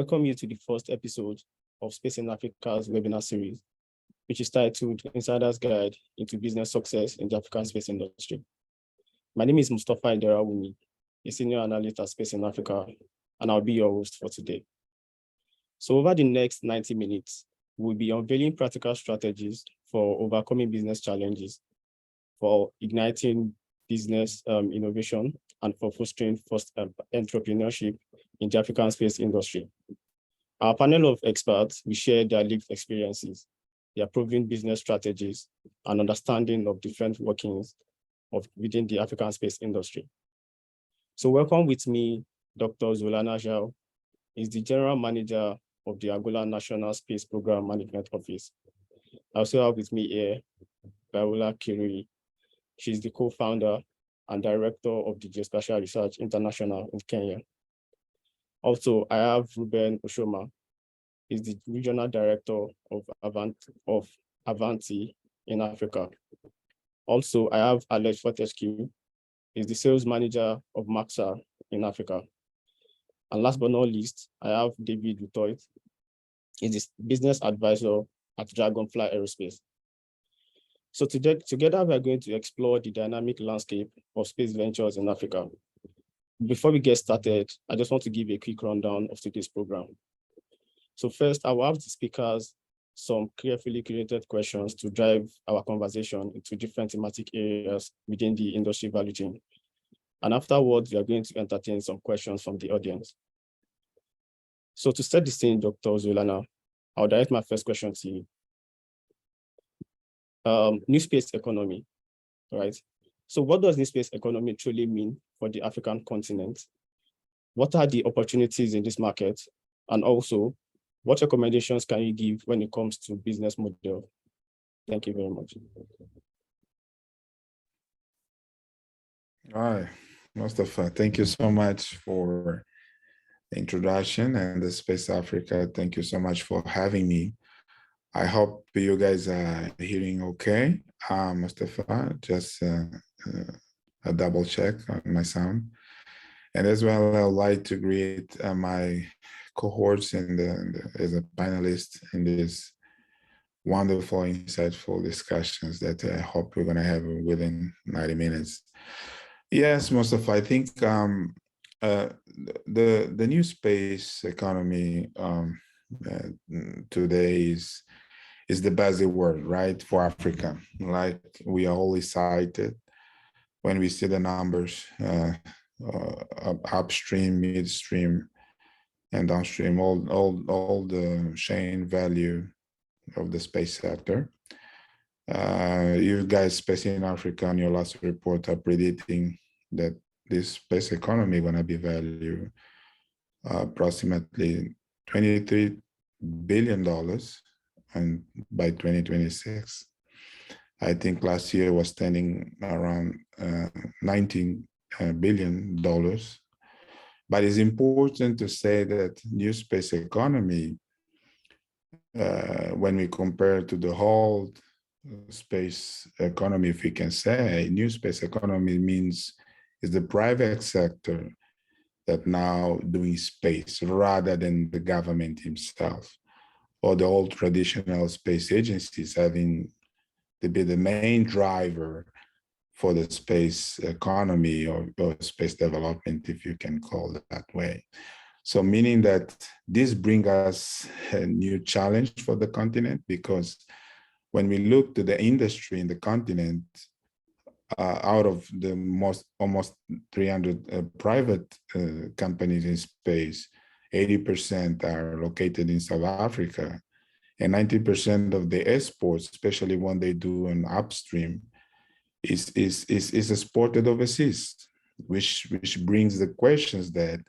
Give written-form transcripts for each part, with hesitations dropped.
Welcome you to the first episode of Space in Africa's webinar series, which is titled Insider's Guide into Business Success in the African Space Industry. My name is Mustafa Iderawumi, a senior analyst at Space in Africa, and I'll be your host for today. So over the next 90 minutes, we'll be unveiling practical strategies for overcoming business challenges, for igniting business innovation, and for fostering entrepreneurship in the African space industry. Our panel of experts will share their lived experiences, their proven business strategies, and understanding of different workings within the African space industry. So welcome with me, Dr. Zulana Zhao, is the General Manager of the Angola National Space Program Management Office. I also have with me here, Baola Kirui. She's the co-founder and director of the Geospatial Research International in Kenya. Also, I have Ruben Oshoma. He's the regional director of Avanti in Africa. Also, I have Alex Fortescue. He's the sales manager of Maxa in Africa. And last but not least, I have David Lutoit. He's the business advisor at Dragonfly Aerospace. So together, we are going to explore the dynamic landscape of space ventures in Africa. Before we get started, I just want to give a quick rundown of today's program. So first, I will have the speakers some carefully curated questions to drive our conversation into different thematic areas within the industry value chain. And afterwards, we are going to entertain some questions from the audience. So to set the scene, Dr. Zulana, I'll direct my first question to you. New space economy, right? So what does new space economy truly mean for the African continent? What are the opportunities in this market? And also, what recommendations can you give when it comes to business model? Thank you very much. All right, Mustafa, thank you so much for the introduction and the Space Africa. Thank you so much for having me. I hope you guys are hearing okay. Mustafa, just a double check on my sound. And as well, I'd like to greet my cohorts as a panelist in this wonderful, insightful discussions that I hope we're going to have within 90 minutes. Yes, Mustafa, I think the new space economy today is the buzzword, right, for Africa. Like we are always cited when we see the numbers, upstream, midstream, and downstream, all the chain value of the space sector. You guys, especially in Africa, on your last report, are predicting that this space economy is going to be valued approximately $23 billion, and by 2026. I think last year was standing around $19 billion. But it's important to say that new space economy, when we compare to the whole space economy, if we can say, new space economy means is the private sector that now doing space rather than the government himself, or the old traditional space agencies having to be the main driver for the space economy or space development, if you can call it that way. So meaning that this brings us a new challenge for the continent, because when we look to the industry in the continent, out of the almost 300 private companies in space, 80% are located in South Africa, and 90% of the exports, especially when they do an upstream, is exported overseas, which brings the questions that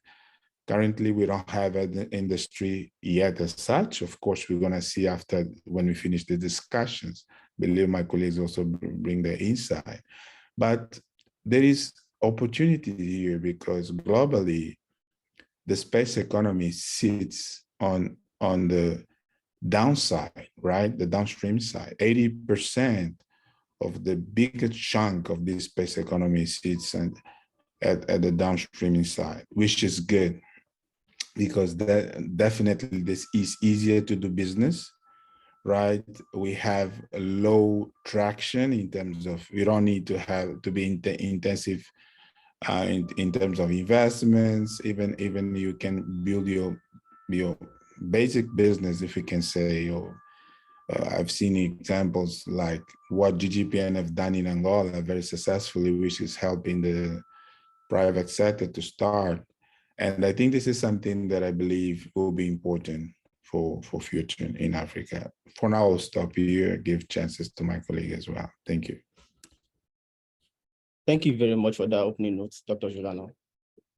currently we don't have an industry yet as such. Of course, we're going to see after when we finish the discussions. I believe my colleagues also bring their insight. But there is opportunity here because globally, the space economy sits on the downside, right? The downstream side. 80% of the biggest chunk of this space economy sits at the downstream side, which is good. because that definitely this is easier to do business, right? We have a low traction in terms of, we don't need to have to be intensive in terms of investments. Even you can build your basic business, if you can say. Or I've seen examples like what GGPN have done in Angola very successfully, which is helping the private sector to start. And I think this is something that I believe will be important for future in Africa. For now, I'll stop here, give chances to my colleague as well. Thank you. Thank you very much for that opening notes, Dr. Julano.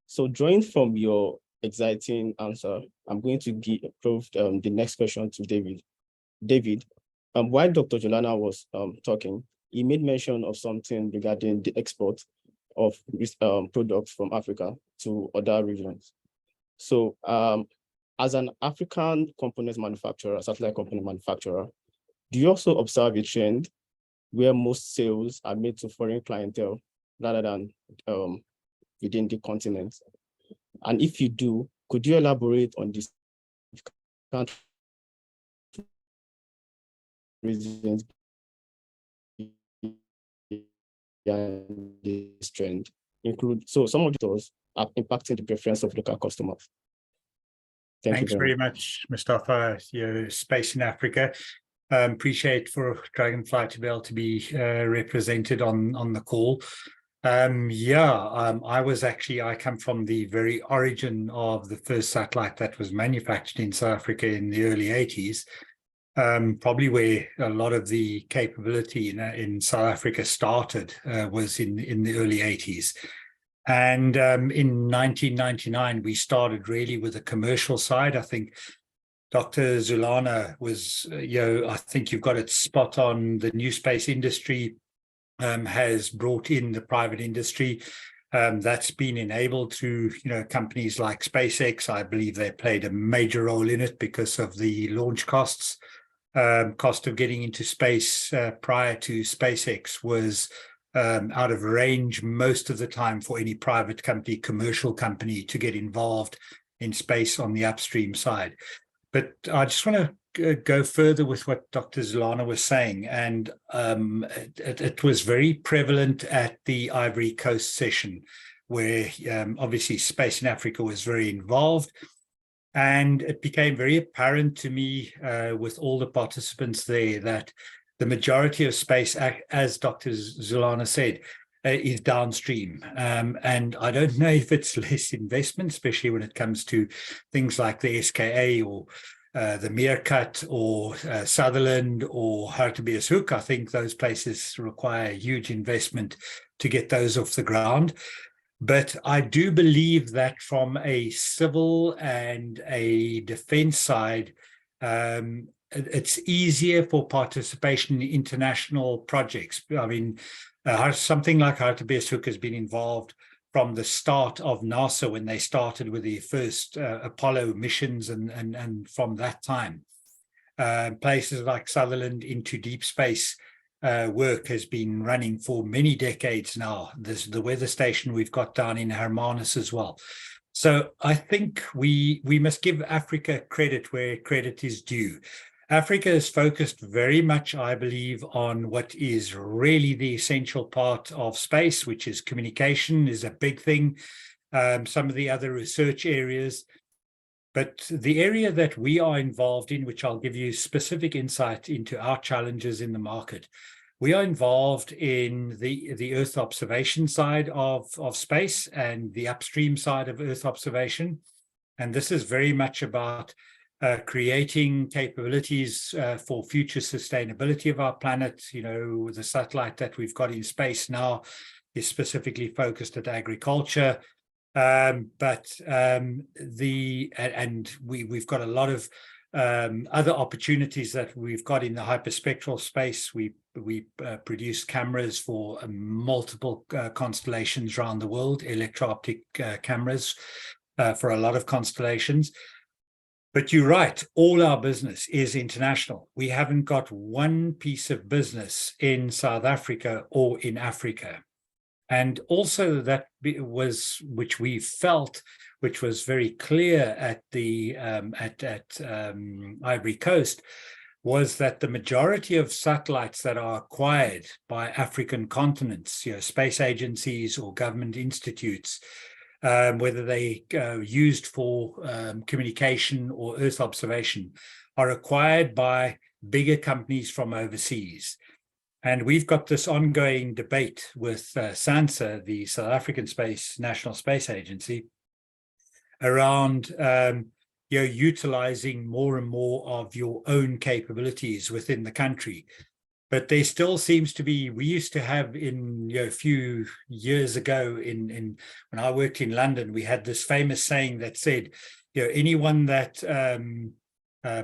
So drawing from your exciting answer, I'm going to approve the next question to David. David, while Dr. Julana was talking, he made mention of something regarding the export of products from Africa to other regions. So as an African components manufacturer, satellite component manufacturer, do you also observe a trend where most sales are made to foreign clientele rather than within the continent? And if you do, could you elaborate on this reasons behind this trend? So some of those are impacting the preference of local customers. Thanks very much, Mustafa. Your space in Africa. Appreciate for Dragonfly to be able to be represented on the call. I come from the very origin of the first satellite that was manufactured in South Africa in the early 80s. Probably where a lot of the capability in South Africa started was in the early 80s. And in 1999, we started really with the commercial side. I think Dr. Zulana was, I think you've got it spot on. The new space industry has brought in the private industry. That's been enabled through, companies like SpaceX. I believe they played a major role in it because of the launch costs. Cost of getting into space prior to SpaceX was out of range most of the time for any private company, commercial company to get involved in space on the upstream side. But I just want to go further with what Dr. Zulana was saying. And it was very prevalent at the Ivory Coast session, where obviously Space in Africa was very involved. And it became very apparent to me with all the participants there that the majority of space, as Dr. Zulana said, is downstream. And I don't know if it's less investment, especially when it comes to things like the SKA or the Meerkat or Sutherland or Hartebees Hoek. I think those places require huge investment to get those off the ground. But I do believe that from a civil and a defense side, it's easier for participation in international projects. I mean, something like Hartebees Hoek has been involved from the start of NASA when they started with the first Apollo missions and from that time. Places like Sutherland into deep space work has been running for many decades now. There's the weather station we've got down in Hermanus as well. So I think we must give Africa credit where credit is due. Africa is focused very much, I believe, on what is really the essential part of space, which is communication is a big thing. Some of the other research areas. But the area that we are involved in, which I'll give you specific insight into our challenges in the market, we are involved in the Earth observation side of space and the upstream side of Earth observation. And this is very much about creating capabilities for future sustainability of our planet. The satellite that we've got in space now is specifically focused at agriculture. We've got a lot of other opportunities that we've got in the hyperspectral space. We produce cameras for multiple constellations around the world, electro-optic cameras for a lot of constellations. But you're right, all our business is international. We haven't got one piece of business in South Africa or in Africa. And also that was, which we felt, which was very clear at the Ivory Coast, was that the majority of satellites that are acquired by African continents, space agencies or government institutes, whether they used for communication or Earth observation, are acquired by bigger companies from overseas. And we've got this ongoing debate with SANSA, the South African National Space Agency, around utilizing more and more of your own capabilities within the country. But there still seems to be, we used to have a few years ago when I worked in London, we had this famous saying that said, anyone that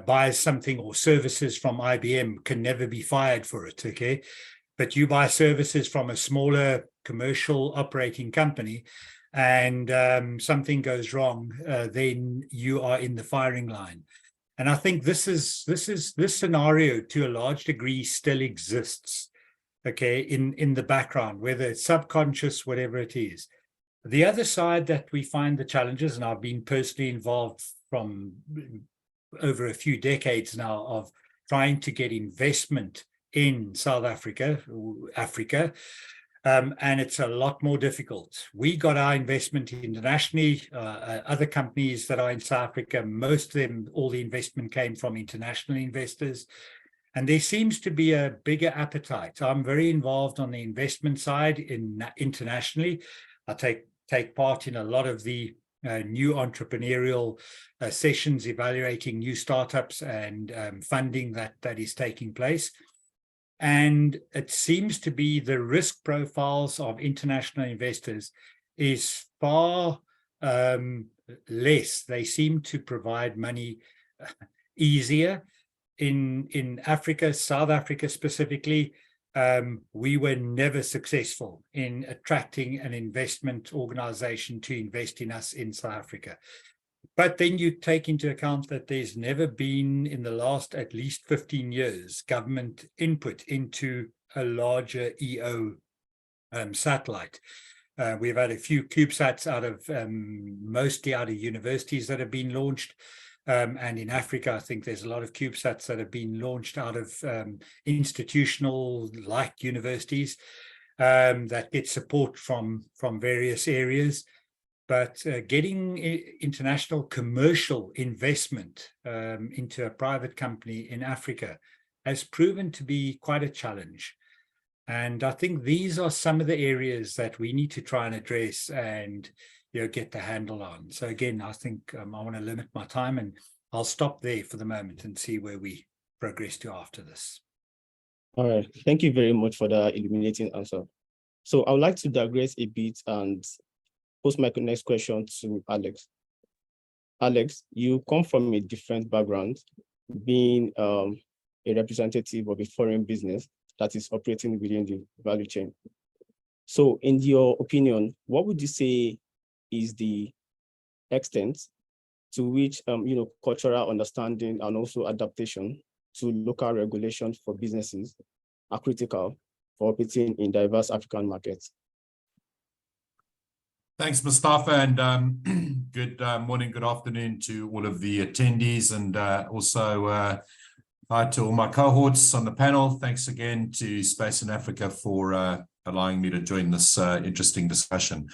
buys something or services from IBM can never be fired for it, okay? But you buy services from a smaller commercial operating company and something goes wrong, then you are in the firing line. And I think this scenario to a large degree still exists, okay, in the background, whether it's subconscious, whatever it is. The other side that we find the challenges, and I've been personally involved from over a few decades now of trying to get investment in South Africa, and it's a lot more difficult. We got our investment internationally. Other companies that are in South Africa, most of them, all the investment came from international investors. And there seems to be a bigger appetite. I'm very involved on the investment side internationally. I take part in a lot of the new entrepreneurial sessions evaluating new startups and funding that is taking place. And it seems to be the risk profiles of international investors is far less. They seem to provide money easier. In Africa, South Africa specifically, we were never successful in attracting an investment organization to invest in us in South Africa. But then you take into account that there's never been, in the last at least 15 years, government input into a larger EO satellite. We've had a few CubeSats mostly out of universities that have been launched. And in Africa, I think there's a lot of CubeSats that have been launched out of institutional, like universities, that get support from various areas. But getting international commercial investment into a private company in Africa has proven to be quite a challenge. And I think these are some of the areas that we need to try and address and get the handle on. So again, I think I want to limit my time, and I'll stop there for the moment and see where we progress to after this. All right. Thank you very much for the illuminating answer. So I would like to digress a bit and pose my next question to Alex. Alex, you come from a different background, being a representative of a foreign business that is operating within the value chain. So in your opinion, what would you say is the extent to which cultural understanding and also adaptation to local regulations for businesses are critical for operating in diverse African markets? Thanks, Mustafa, and good morning, good afternoon to all of the attendees, and also hi to all my cohorts on the panel. Thanks again to Space in Africa for allowing me to join this interesting discussion.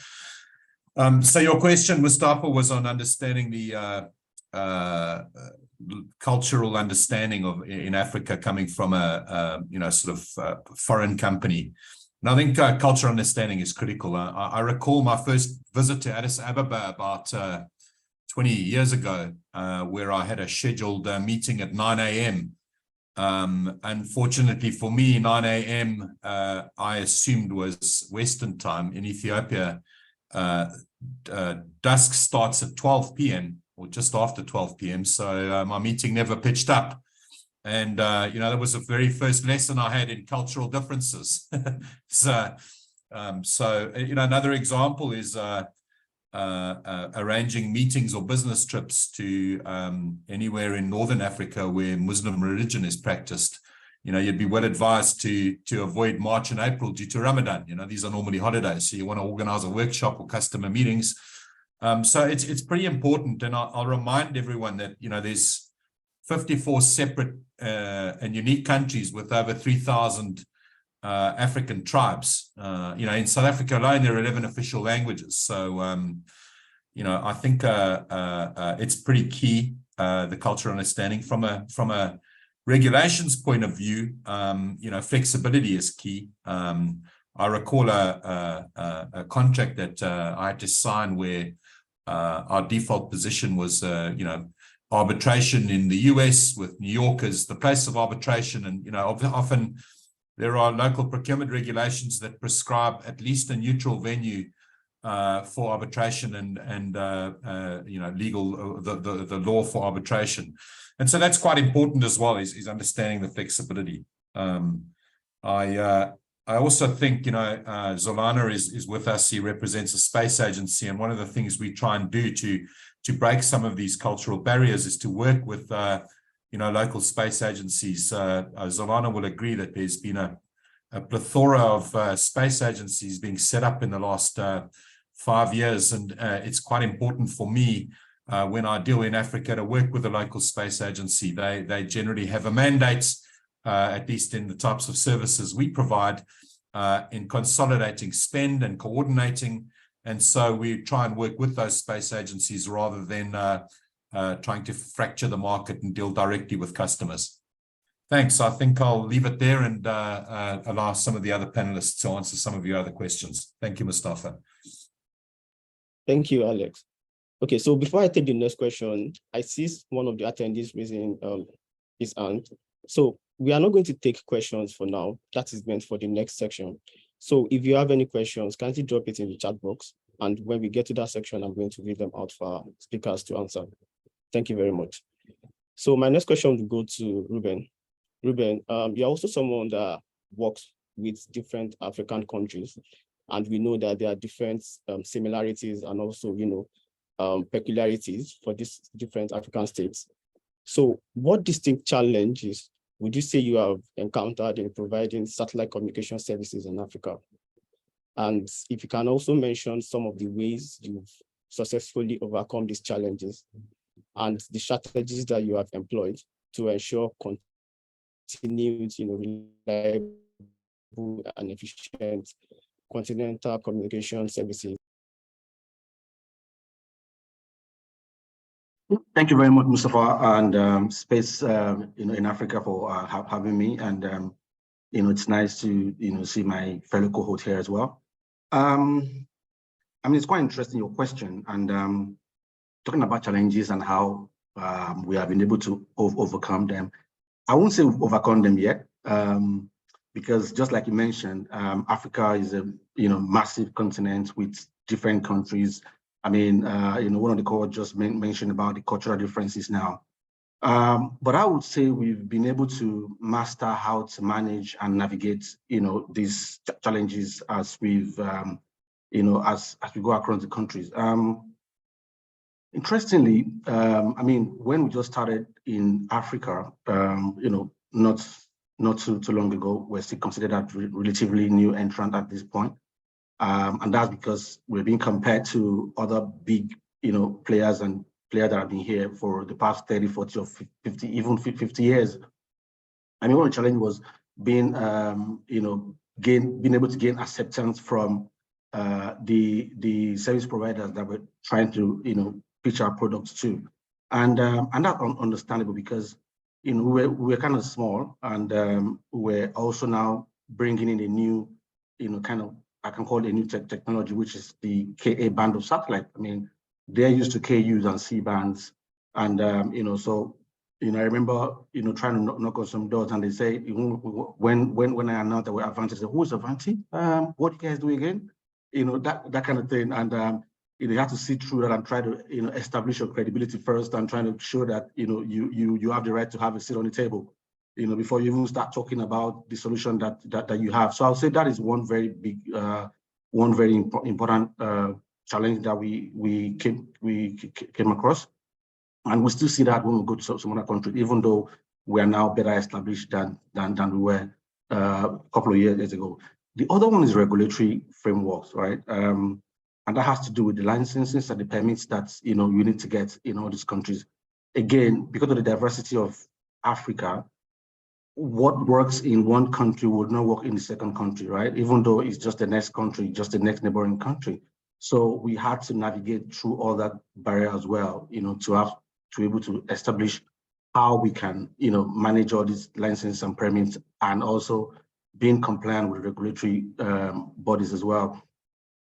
So your question, Mustafa, was on understanding the cultural understanding in Africa coming from a foreign company. And I think cultural understanding is critical. I recall my first visit to Addis Ababa about 20 years ago, where I had a scheduled meeting at 9 a.m. Unfortunately for me, 9 a.m. I assumed was Western time. In Ethiopia, dusk starts at 12 p.m. or just after 12 p.m. So my meeting never pitched up. And, that was the very first lesson I had in cultural differences. So another example is arranging meetings or business trips to anywhere in Northern Africa where Muslim religion is practiced. you'd be well advised to avoid March and April due to Ramadan. These are normally holidays, so you want to organize a workshop or customer meetings. So it's pretty important, and I'll remind everyone that there's 54 separate and unique countries with over 3,000 African tribes. In South Africa alone, there are 11 official languages. So I think it's pretty key, the cultural understanding from a regulations point of view. Flexibility is key. I recall a contract that I had to sign where our default position was, arbitration in the US, with New York as the place of arbitration. And, often there are local procurement regulations that prescribe at least a neutral venue for arbitration and legal, the law for arbitration. And so that's quite important as well, is understanding the flexibility. I also think, Zolana is with us. He represents a space agency. And one of the things we try and do to break some of these cultural barriers is to work with, local space agencies. Zolana will agree that there's been a plethora of space agencies being set up in the last 5 years. And it's quite important for me when I deal in Africa to work with a local space agency. They generally have a mandate, at least in the types of services we provide, in consolidating spend and coordinating. And so we try and work with those space agencies rather than trying to fracture the market and deal directly with customers. Thanks. I think I'll leave it there and allow some of the other panelists to answer some of your other questions. Thank you, Mustafa. Thank you, Alex. Okay, so before I take the next question, I see one of the attendees raising his hand. So we are not going to take questions for now. That is meant for the next section. So if you have any questions, kindly drop it in the chat box. And when we get to that section, I'm going to read them out for our speakers to answer. Thank you very much. So my next question will go to Ruben. Ruben, you're also someone that works with different African countries. And we know that there are different similarities and also, peculiarities for these different African states. So what distinct challenges would you say you have encountered in providing satellite communication services in Africa? And if you can also mention some of the ways you've successfully overcome these challenges and the strategies that you have employed to ensure continued, reliable and efficient continental communication services. Thank you very much, Mustafa, and Space, in Africa for having me. And it's nice to see my fellow cohort here as well. It's quite interesting, your question, and talking about challenges and how we have been able to overcome them. I won't say we've overcome them yet, because just like you mentioned, Africa is a massive continent with different countries. One of the cohort just mentioned about the cultural differences now. But I would say we've been able to master how to manage and navigate, these challenges as we've, as we go across the countries. Interestingly, when we just started in Africa, not too long ago, we're still considered a relatively new entrant at this point. And that's because we're being compared to other big, players that have been here for the past 30, 40, or 50, even 50 years. One of the challenges was being able to gain acceptance from the service providers that we're trying to, pitch our products to. And that's understandable because, we're kind of small, and we're also now bringing in a new, I can call it a new technology, which is the Ka band of satellite. They're used to Kus and C bands. And, so, I remember, trying to knock on some doors, and they say, when I announced that we're Avanti, they say, who's Avanti? What do you guys do again? That kind of thing. And, you have to see through that and try to, establish your credibility first and trying to show that, you have the right to have a seat on the table, before you even start talking about the solution that you have. So I'll say that is one very big, one very important challenge that we came across. And we still see that when we go to some other countries, even though we are now better established than we were a couple of years ago. The other one is regulatory frameworks, right? And that has to do with the licenses and the permits that you need to get in all these countries. Again, because of the diversity of Africa, what works in one country would not work in the second country, right? Even though it's just the next country, just the next neighboring country. So we had to navigate through all that barrier as well, to be able to establish how we can, manage all these licenses and permits, and also being compliant with regulatory bodies as well.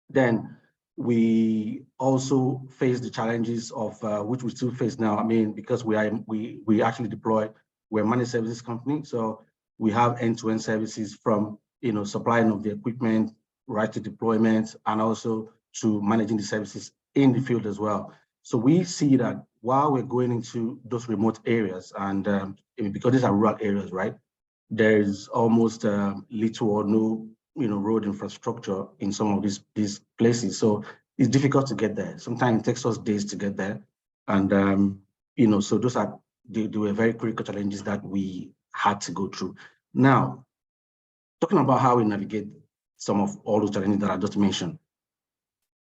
Then we also face the challenges of which we still face now. I mean, because we actually deploy. We're a managed services company, so we have end-to-end services from supplying of the equipment, right to deployment, and also to managing the services in the field as well. So we see that while we're going into those remote areas, and because these are rural areas, right, there is almost little or no road infrastructure in some of these places. So it's difficult to get there. Sometimes it takes us days to get there, and so those are. They were very critical challenges that we had to go through. Now, talking about how we navigate some of all those challenges that I just mentioned.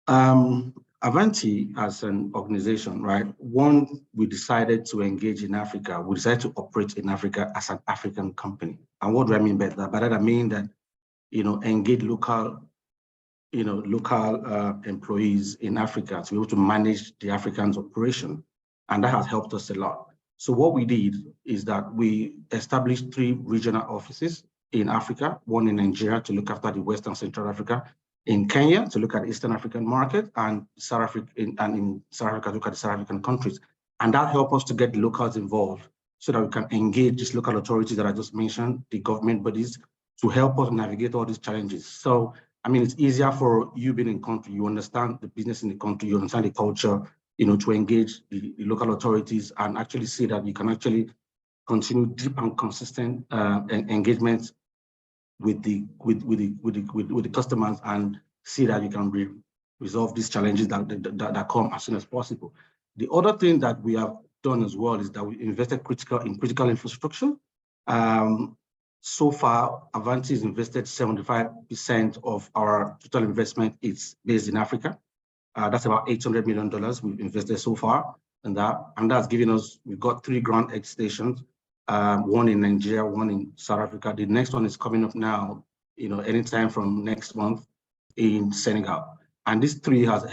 Avanti as an organization, right? One, we decided to engage in Africa. We decided to operate in Africa as an African company. And what do I mean by that? By that I mean that, engage local employees in Africa to be able to manage the African's operation. And that has helped us a lot. So what we did is that we established 3 regional offices in Africa, one in Nigeria to look after the West and Central Africa, in Kenya to look at the Eastern African market, and in South Africa to look at the South African countries. And that helped us to get the locals involved so that we can engage these local authorities that I just mentioned, the government bodies, to help us navigate all these challenges. So, I mean, it's easier for you being in country, you understand the business in the country, you understand the culture, to engage the local authorities and actually see that you can actually continue deep and consistent engagement with the customers, and see that you can resolve these challenges that come as soon as possible. The other thing that we have done as well is that we invested in critical infrastructure. So far, Avanti has invested 75% of our total investment is based in Africa. That's about $800 million we've invested so far in that. And that's giving us, we've got 3 ground edge stations, one in Nigeria, one in South Africa. The next one is coming up now, anytime from next month in Senegal. And these 3 have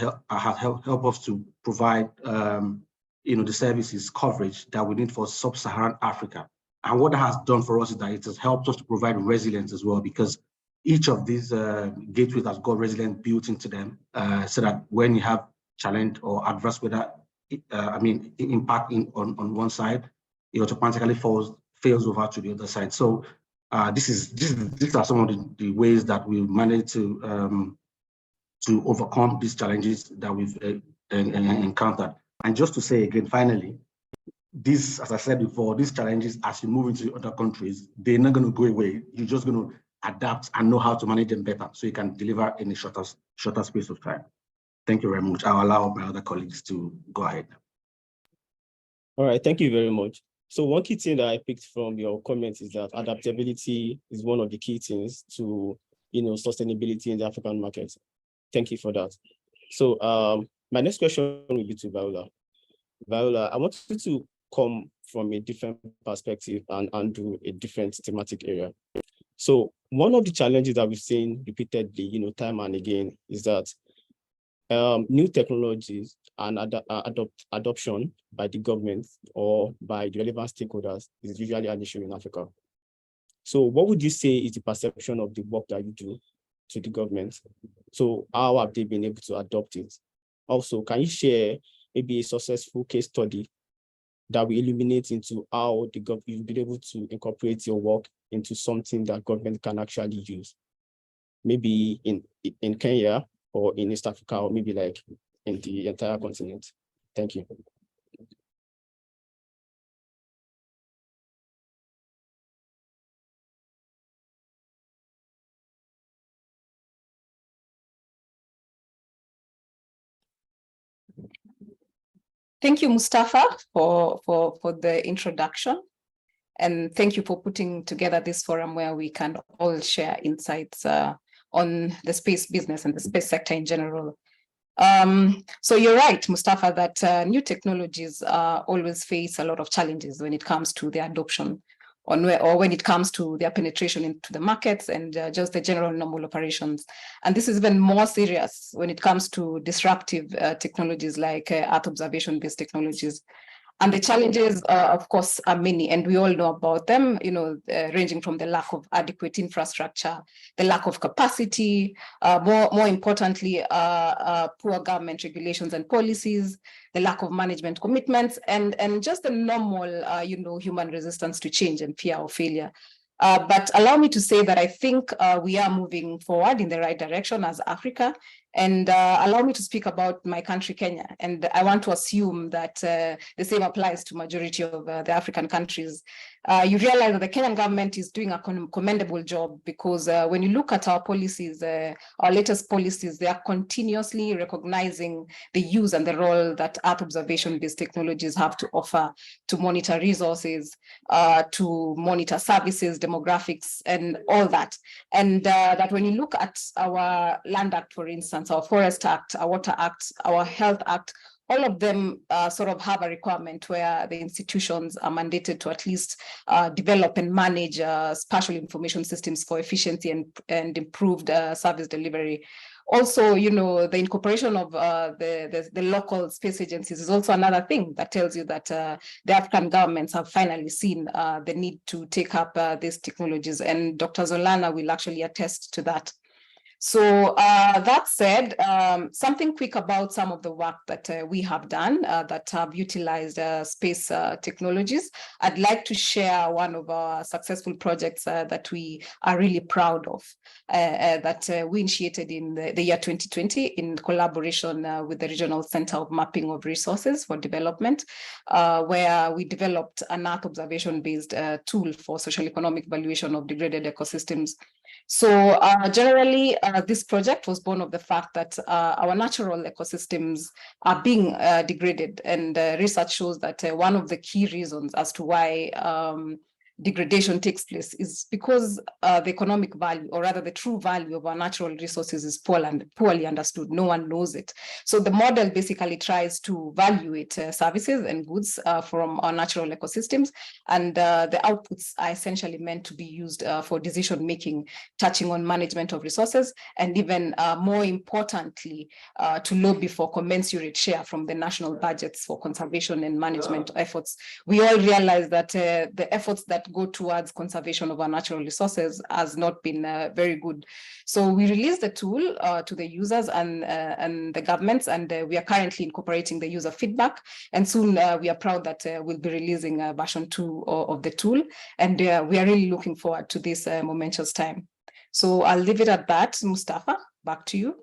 helped us to provide, the services coverage that we need for sub-Saharan Africa. And what that has done for us is that it has helped us to provide resilience as well, because each of these gateways has got resilience built into them, so that when you have challenge or adverse weather, impact on one side, it automatically fails over to the other side. So these are some of the ways that we managed to overcome these challenges that we've encountered. And just to say again, finally, this, as I said before, these challenges, as you move into other countries, they're not going to go away. You're just going to adapt and know how to manage them better, so you can deliver in a shorter space of time. Thank you very much. I'll allow my other colleagues to go ahead. All right, thank you very much. So one key thing that I picked from your comments is that adaptability is one of the key things to sustainability in the African market. Thank you for that. So my next question will be to Viola. Viola, I want you to come from a different perspective and do a different thematic area. So one of the challenges that we've seen repeatedly, time and again, is that new technologies and adoption by the government or by the relevant stakeholders is usually an issue in Africa. So what would you say is the perception of the work that you do to the government? So how have they been able to adopt it? Also, can you share maybe a successful case study that will illuminate into how you've been able to incorporate your work into something that government can actually use? Maybe in Kenya or in East Africa, or maybe like in the entire continent. Thank you. Thank you, Mustafa, for the introduction. And thank you for putting together this forum where we can all share insights on the space business and the space sector in general. So you're right, Mustafa, that new technologies always face a lot of challenges when it comes to their adoption or when it comes to their penetration into the markets and just the general normal operations. And this is even more serious when it comes to disruptive technologies like Earth observation-based technologies. And the challenges, of course, are many, and we all know about them, ranging from the lack of adequate infrastructure, the lack of capacity, more importantly, poor government regulations and policies, the lack of management commitments, and just the normal, human resistance to change and fear of failure. But allow me to say that I think we are moving forward in the right direction as Africa. And allow me to speak about my country, Kenya. And I want to assume that the same applies to majority of the African countries. You realize that the Kenyan government is doing a commendable job because when you look at our policies, our latest policies, they are continuously recognizing the use and the role that Earth observation-based technologies have to offer to monitor resources, to monitor services, demographics, and all that. And that when you look at our Land Act, for instance, our Forest Act, our Water Act, our Health Act, all of them sort of have a requirement where the institutions are mandated to at least develop and manage spatial information systems for efficiency and improved service delivery. Also, the incorporation of the local space agencies is also another thing that tells you that the African governments have finally seen the need to take up these technologies. And Dr. Zolana will actually attest to that. So that said, something quick about some of the work that we have done that have utilized space technologies. I'd like to share one of our successful projects that we are really proud of, that we initiated in the year 2020 in collaboration with the Regional Center of Mapping of Resources for Development, where we developed an Earth observation-based tool for social economic valuation of degraded ecosystems. So generally, this project was born of the fact that our natural ecosystems are being degraded, and research shows that one of the key reasons as to why degradation takes place is because the economic value, or rather the true value of our natural resources, is poorly understood. No one knows it. So the model basically tries to evaluate services and goods from our natural ecosystems, and the outputs are essentially meant to be used for decision making, touching on management of resources, and even more importantly, to lobby for commensurate share from the national budgets for conservation and management efforts. We all realize that the efforts that go towards conservation of our natural resources has not been very good. So we released the tool to the users and the governments, and we are currently incorporating the user feedback. And soon we are proud that we'll be releasing version 2 of the tool. And we are really looking forward to this momentous time. So I'll leave it at that. Mustafa, back to you.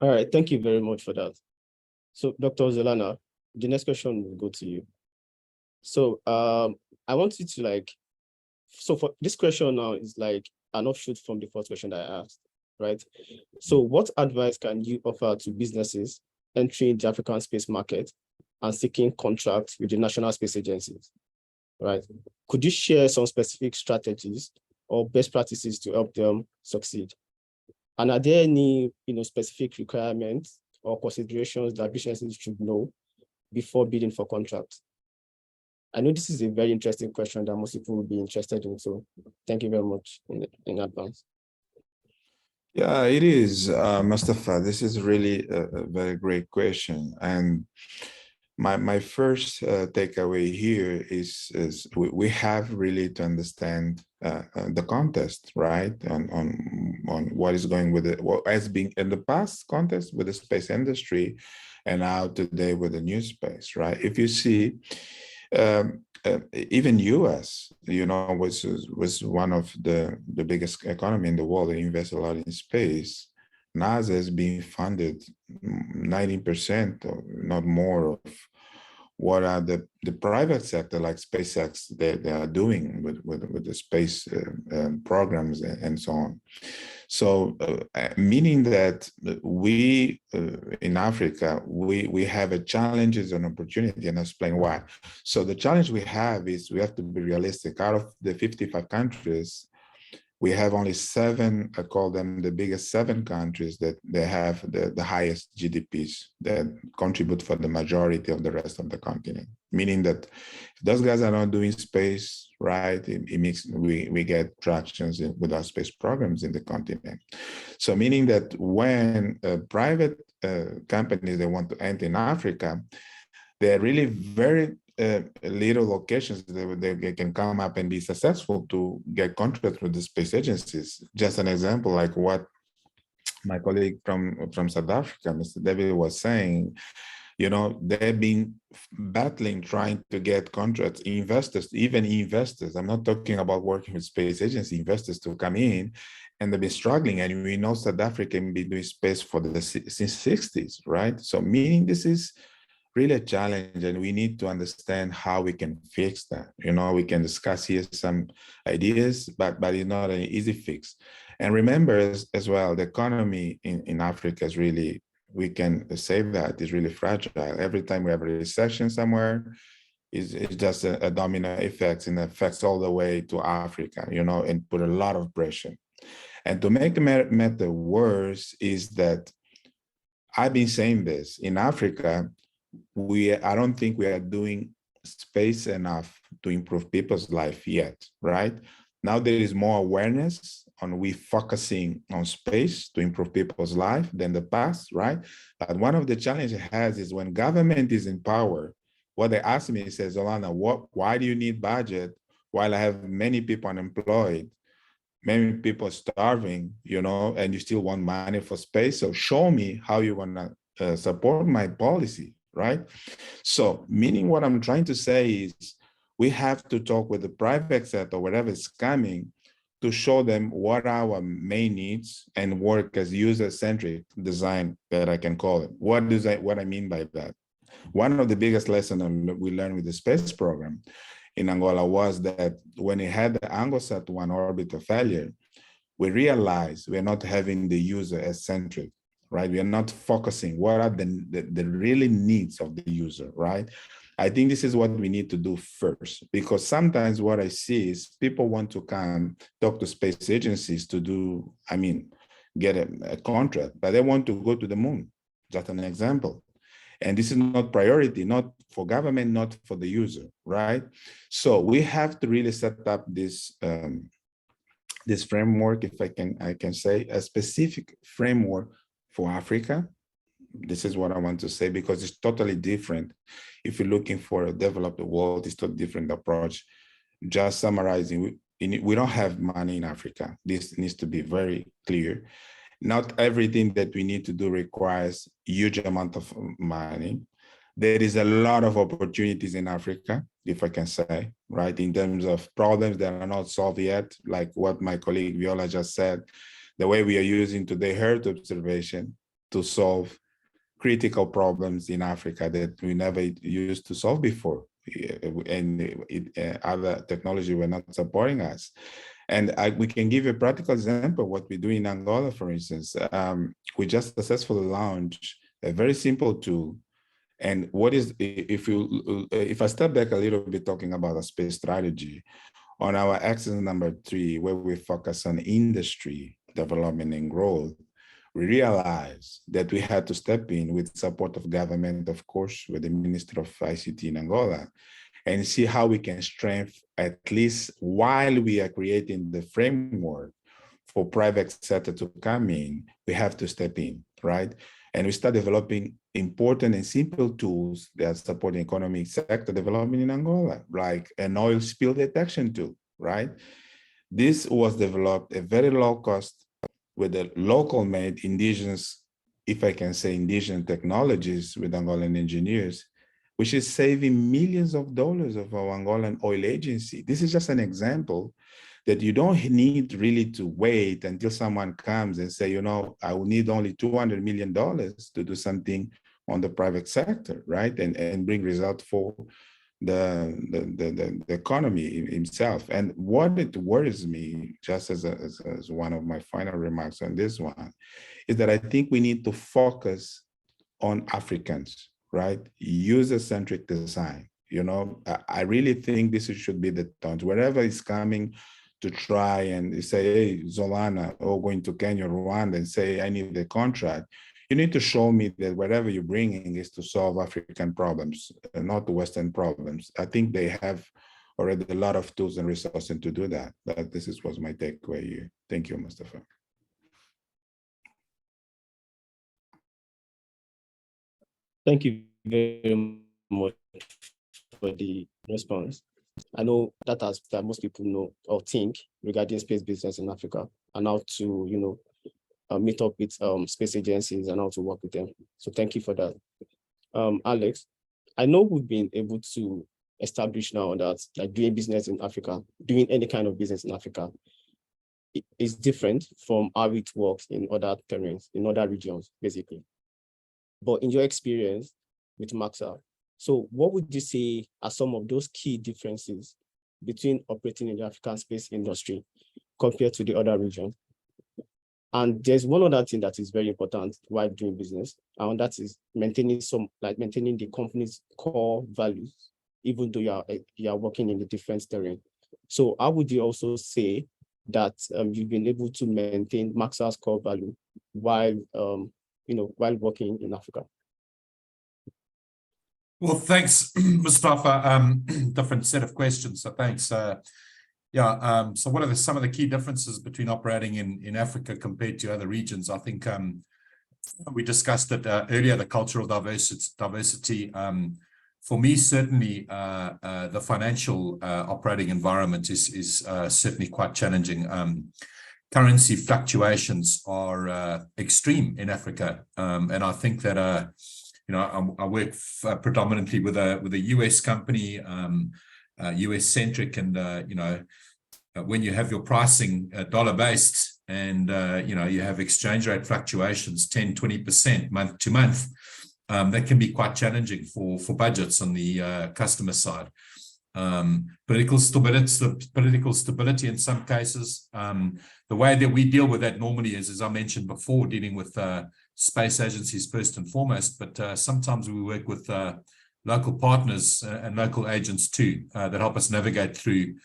All right, thank you very much for that. So Dr. Zolana, the next question will go to you. So I want you to so for this question now is like an offshoot from the first question that I asked, right? So what advice can you offer to businesses entering the African space market and seeking contracts with the national space agencies, right? Could you share some specific strategies or best practices to help them succeed? And are there any specific requirements or considerations that businesses should know before bidding for contracts? I know this is a very interesting question that most people will be interested in, so thank you very much in advance. Yeah, it is, Mustafa. This is really a very great question. And my first takeaway here is we have really to understand the context, right? On what is going with it, what has been in the past context with the space industry, and now today with the new space, right? If you see, even US, was one of the biggest economy in the world. They invest a lot in space. NASA is being funded 90% or not more what are the private sector like SpaceX they are doing with the space programs and so on. So meaning that we in Africa, we have a challenges and opportunity, and I'll explain why. So the challenge we have is we have to be realistic. Out of the 55 countries, we have only 7, I call them the biggest 7 countries that they have the highest GDPs that contribute for the majority of the rest of the continent. Meaning that if those guys are not doing space, right, it makes we get tractions with our space programs in the continent. So meaning that when private companies, they want to enter in Africa, they're really very little locations that they can come up and be successful to get contracts with the space agencies. Just an example, like what my colleague from South Africa, Mr. David, was saying, you know, they've been battling, trying to get contracts, investors, even investors. I'm not talking about working with space agency investors to come in, and they've been struggling. And we know South Africa has been doing space since 60s, right? So meaning this is really a challenge, and we need to understand how we can fix that. You know, we can discuss here some ideas, but it's not an easy fix. And remember as well, the economy in Africa is really, we can say that is really fragile. Every time we have a recession somewhere, it's just a domino effect, and affects all the way to Africa, you know, and put a lot of pressure. And to make the matter worse is that I've been saying this, in Africa, I don't think we are doing space enough to improve people's life yet, right? Now there is more awareness on we focusing on space to improve people's life than the past, right? But one of the challenges it has is when government is in power, what they ask me says, Olana, why do you need budget while I have many people unemployed, many people starving, you know, and you still want money for space? So show me how you want to support my policy, right? So meaning what I'm trying to say is we have to talk with the private sector, wherever it's coming, to show them what our main needs and work as user-centric design, that I can call it. What I mean by that? One of the biggest lessons we learned with the space program in Angola was that when it had the Angosat 1 orbital failure, we realized we're not having the user as centric, right? We are not focusing what are the really needs of the user, right? I think this is what we need to do first, because sometimes what I see is people want to come talk to space agencies to do, I mean, get a contract, but they want to go to the moon, just an example. And this is not priority, not for government, not for the user, right? So we have to really set up this this framework, if I can say, a specific framework for Africa. This is what I want to say, because it's totally different. If you're looking for a developed world, it's a totally different approach. Just summarizing, we don't have money in Africa. This needs to be very clear. Not everything that we need to do requires huge amount of money. There is a lot of opportunities in Africa, if I can say, right? In terms of problems that are not solved yet, like what my colleague Viola just said, the way we are using today Earth observation to solve critical problems in Africa that we never used to solve before. And other technology were not supporting us. And we can give a practical example of what we do in Angola, for instance. We just successfully launched a very simple tool. And what is, if I step back a little bit talking about a space strategy, on our axis number 3, where we focus on industry, development and growth, we realized that we had to step in with support of government, of course, with the Minister of ICT in Angola, and see how we can strengthen, at least while we are creating the framework for private sector to come in, we have to step in, right? And we start developing important and simple tools that support the economic sector development in Angola, like an oil spill detection tool, right? This was developed at very low cost with the local made indigenous, if I can say indigenous technologies with Angolan engineers, which is saving millions of dollars of our Angolan oil agency. This is just an example that you don't need really to wait until someone comes and say, you know, I will need only $200 million to do something on the private sector, right? And bring results for the economy himself. And what it worries me, just as one of my final remarks on this one, is that I think we need to focus on Africans, right? User-centric design. You know, I really think this should be the tone. Wherever it's coming to try and say, hey, Zolana, going to Kenya, Rwanda, and say, I need the contract. You need to show me that whatever you're bringing is to solve African problems, not Western problems. I think they have already a lot of tools and resources to do that. But this was my takeaway here. Thank you, Mustafa. Thank you very much for the response. I know that most people know or think regarding space business in Africa and how to, you know, meet up with space agencies and how to work with them. So thank you for that. Alex, I know we've been able to establish now that like doing business in Africa, doing any kind of business in Africa is different from how it works in other terrains, in other regions, basically. But in your experience with Maxa, so what would you say are some of those key differences between operating in the African space industry compared to the other regions? And there's one other thing that is very important while doing business, and that is maintaining the company's core values, even though you are working in a different terrain. So how would you also say that you've been able to maintain Maxa's core value while while working in Africa? Well, thanks, Mustafa. Different set of questions, so thanks. So what are some of the key differences between operating in Africa compared to other regions? I think we discussed it earlier, the cultural diversity. For me, certainly, the financial operating environment is certainly quite challenging. Currency fluctuations are extreme in Africa, and I think that I work predominantly with a US company, US centric, and when you have your pricing dollar-based and you have exchange rate fluctuations 10-20% month to month, that can be quite challenging for budgets on the customer side. Political stability in some cases. The way that we deal with that normally is, as I mentioned before, dealing with space agencies first and foremost, but sometimes we work with local partners and local agents too that help us navigate through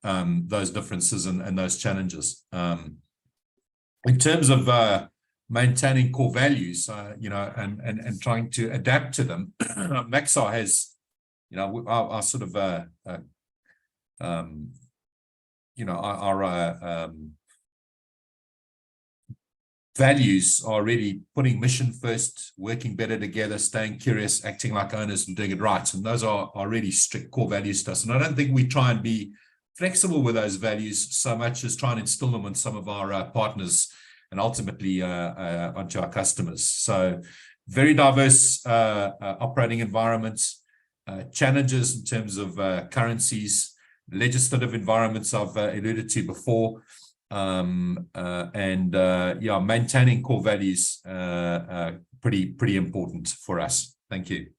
those differences and those challenges. In terms of maintaining core values, and trying to adapt to them, Maxar has, our sort of our values are really putting mission first, working better together, staying curious, acting like owners, and doing it right. And those are really strict core values to us. And I don't think we try and be flexible with those values so much as try and instill them on some of our partners and ultimately onto our customers. So very diverse operating environments, challenges in terms of currencies, legislative environments I've alluded to before, maintaining core values pretty important for us. Thank you.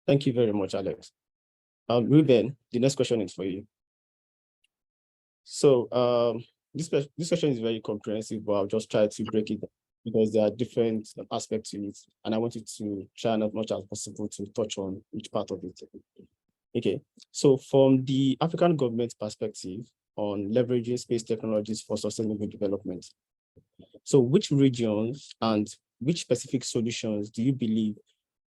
Thank you very much, Alex. Ruben, the next question is for you. So this question is very comprehensive, but I'll just try to break it down because there are different aspects to it, and I want you to try as much as possible to touch on each part of it. Okay, so from the African government perspective on leveraging space technologies for sustainable development, so which regions and which specific solutions do you believe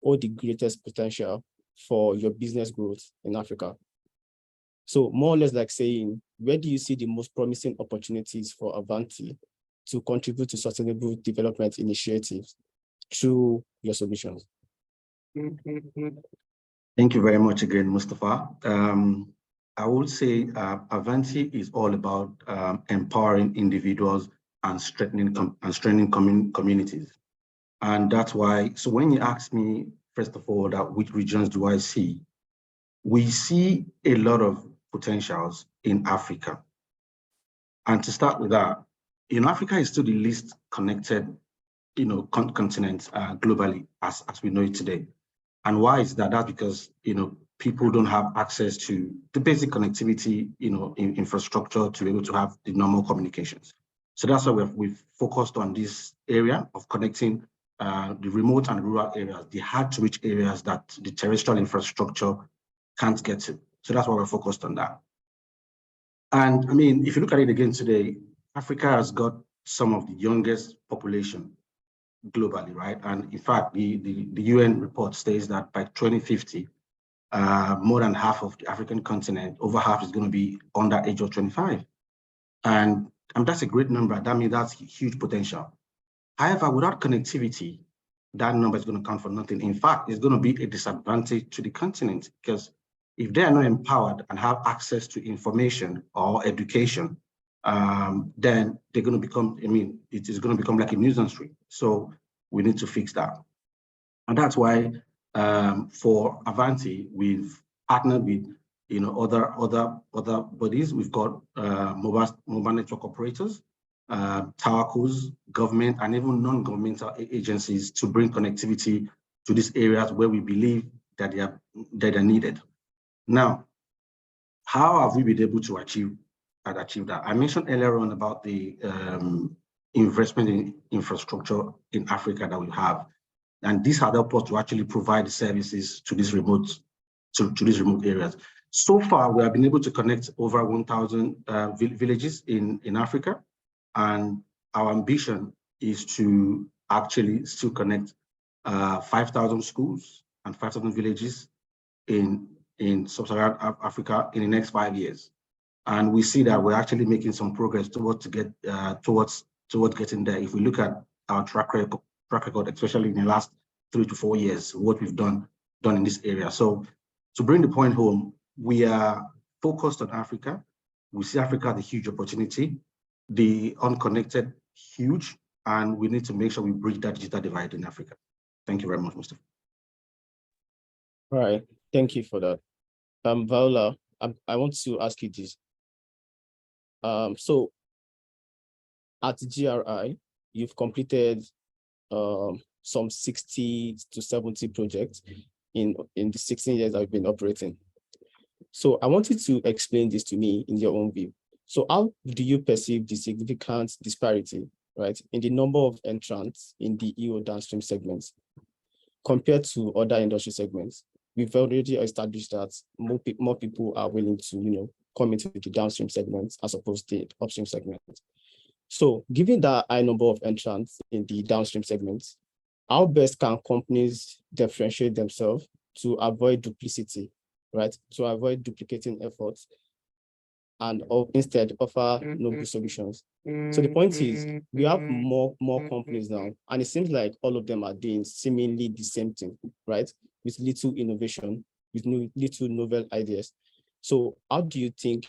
hold the greatest potential for your business growth in Africa? So more or less like saying, where do you see the most promising opportunities for Avanti to contribute to sustainable development initiatives through your solutions? Thank you very much again, Mustafa. I would say Avanti is all about empowering individuals and strengthening communities. And that's why, so when you ask me, first of all, that which regions do I see? We see a lot of potentials in Africa. And to start with that, Africa is still the least connected continent globally as we know it today. And why is that? That's because people don't have access to the basic connectivity, infrastructure to be able to have the normal communications. So that's why we've focused on this area of connecting the remote and rural areas, the hard-to-reach areas that the terrestrial infrastructure can't get to. So that's why we're focused on that. And I mean, if you look at it again today, Africa has got some of the youngest population globally, right? And in fact, the UN report states that by 2050, more than half of the African continent, over half, is going to be under age of 25. And that's a great number. That means that's huge potential. However, without connectivity, that number is going to count for nothing. In fact, it's going to be a disadvantage to the continent, because if they are not empowered and have access to information or education, then they're going to become, it is going to become like a nuisance rate. So we need to fix that. And that's why for Avanti, we've partnered with other bodies. We've got mobile network operators, towercos, government, and even non-governmental agencies to bring connectivity to these areas where we believe that they are needed. Now, how have we been able to achieve that? I mentioned earlier on about the investment in infrastructure in Africa that we have, and this has helped us to actually provide services to these remote areas. So far, we have been able to connect over 1,000 villages in Africa, and our ambition is to actually still connect 5,000 schools and 5,000 villages in sub-Saharan Africa in the next 5 years. And we see that we're actually making some progress towards getting there. If we look at our track record, especially in the last 3 to 4 years, what we've done in this area. So to bring the point home, we are focused on Africa. We see Africa as a huge opportunity, the unconnected, huge, and we need to make sure we bridge that digital divide in Africa. Thank you very much, Mr. All right, thank you for that. Viola, I want to ask you this. So at GRI, you've completed some 60 to 70 projects in the 16 years I've been operating. So I want you to explain this to me in your own view. So how do you perceive the significant disparity, right, in the number of entrants in the EO downstream segments compared to other industry segments? We've already established that more people are willing to, come into the downstream segments as opposed to the upstream segments. So given that high number of entrants in the downstream segments, how best can companies differentiate themselves to avoid duplicity, right? To avoid duplicating efforts and instead offer noble solutions. So the point is, we have more companies now, and it seems like all of them are doing seemingly the same thing, right? With little innovation, with little novel ideas. So how do you think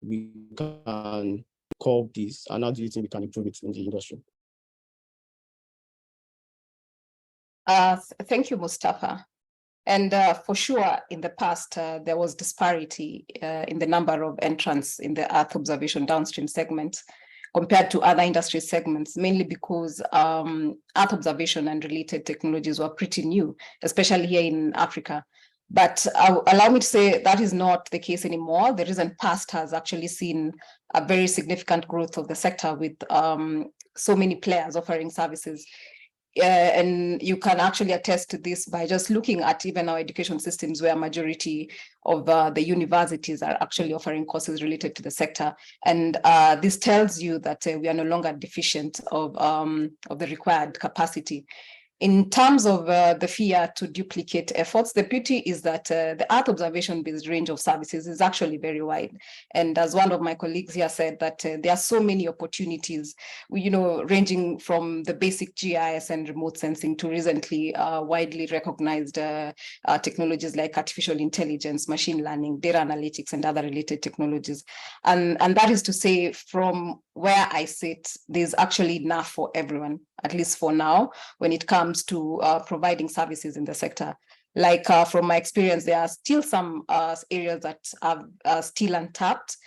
we can curb this, and how do you think we can improve it in the industry? Thank you, Mustafa. And for sure, in the past, there was disparity in the number of entrants in the Earth observation downstream segment compared to other industry segments, mainly because Earth observation and related technologies were pretty new, especially here in Africa. But allow me to say that is not the case anymore. The recent past has actually seen a very significant growth of the sector with so many players offering services. And you can actually attest to this by just looking at even our education systems, where a majority of the universities are actually offering courses related to the sector. And this tells you that we are no longer deficient of the required capacity. In terms of the fear to duplicate efforts, the beauty is that the Earth observation-based range of services is actually very wide. And as one of my colleagues here said, that there are so many opportunities, ranging from the basic GIS and remote sensing to recently widely recognized technologies like artificial intelligence, machine learning, data analytics, and other related technologies. And that is to say, from where I sit, there's actually enough for everyone. at least for now, when it comes to providing services in the sector. Like from my experience, there are still some areas that are still untapped,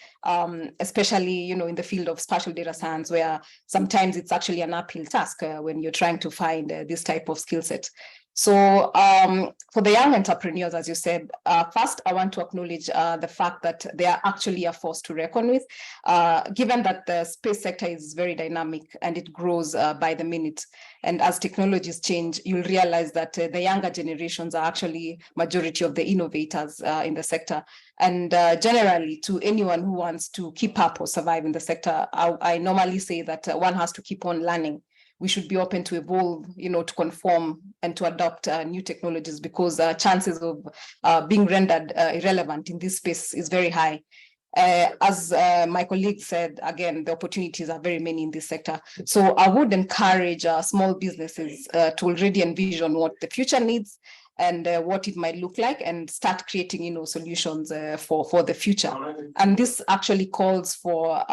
especially, in the field of spatial data science, where sometimes it's actually an uphill task when you're trying to find this type of skill set. So for the young entrepreneurs, as you said, first, I want to acknowledge the fact that they are actually a force to reckon with, given that the space sector is very dynamic and it grows by the minute. And as technologies change, you'll realize that the younger generations are actually majority of the innovators in the sector. And generally, to anyone who wants to keep up or survive in the sector, I normally say that one has to keep on learning. We should be open to evolve, to conform and to adopt new technologies, because chances of being rendered irrelevant in this space is very high. As my colleague said, again, the opportunities are very many in this sector. So I would encourage small businesses to already envision what the future needs and what it might look like, and start creating, solutions for the future. And this actually calls for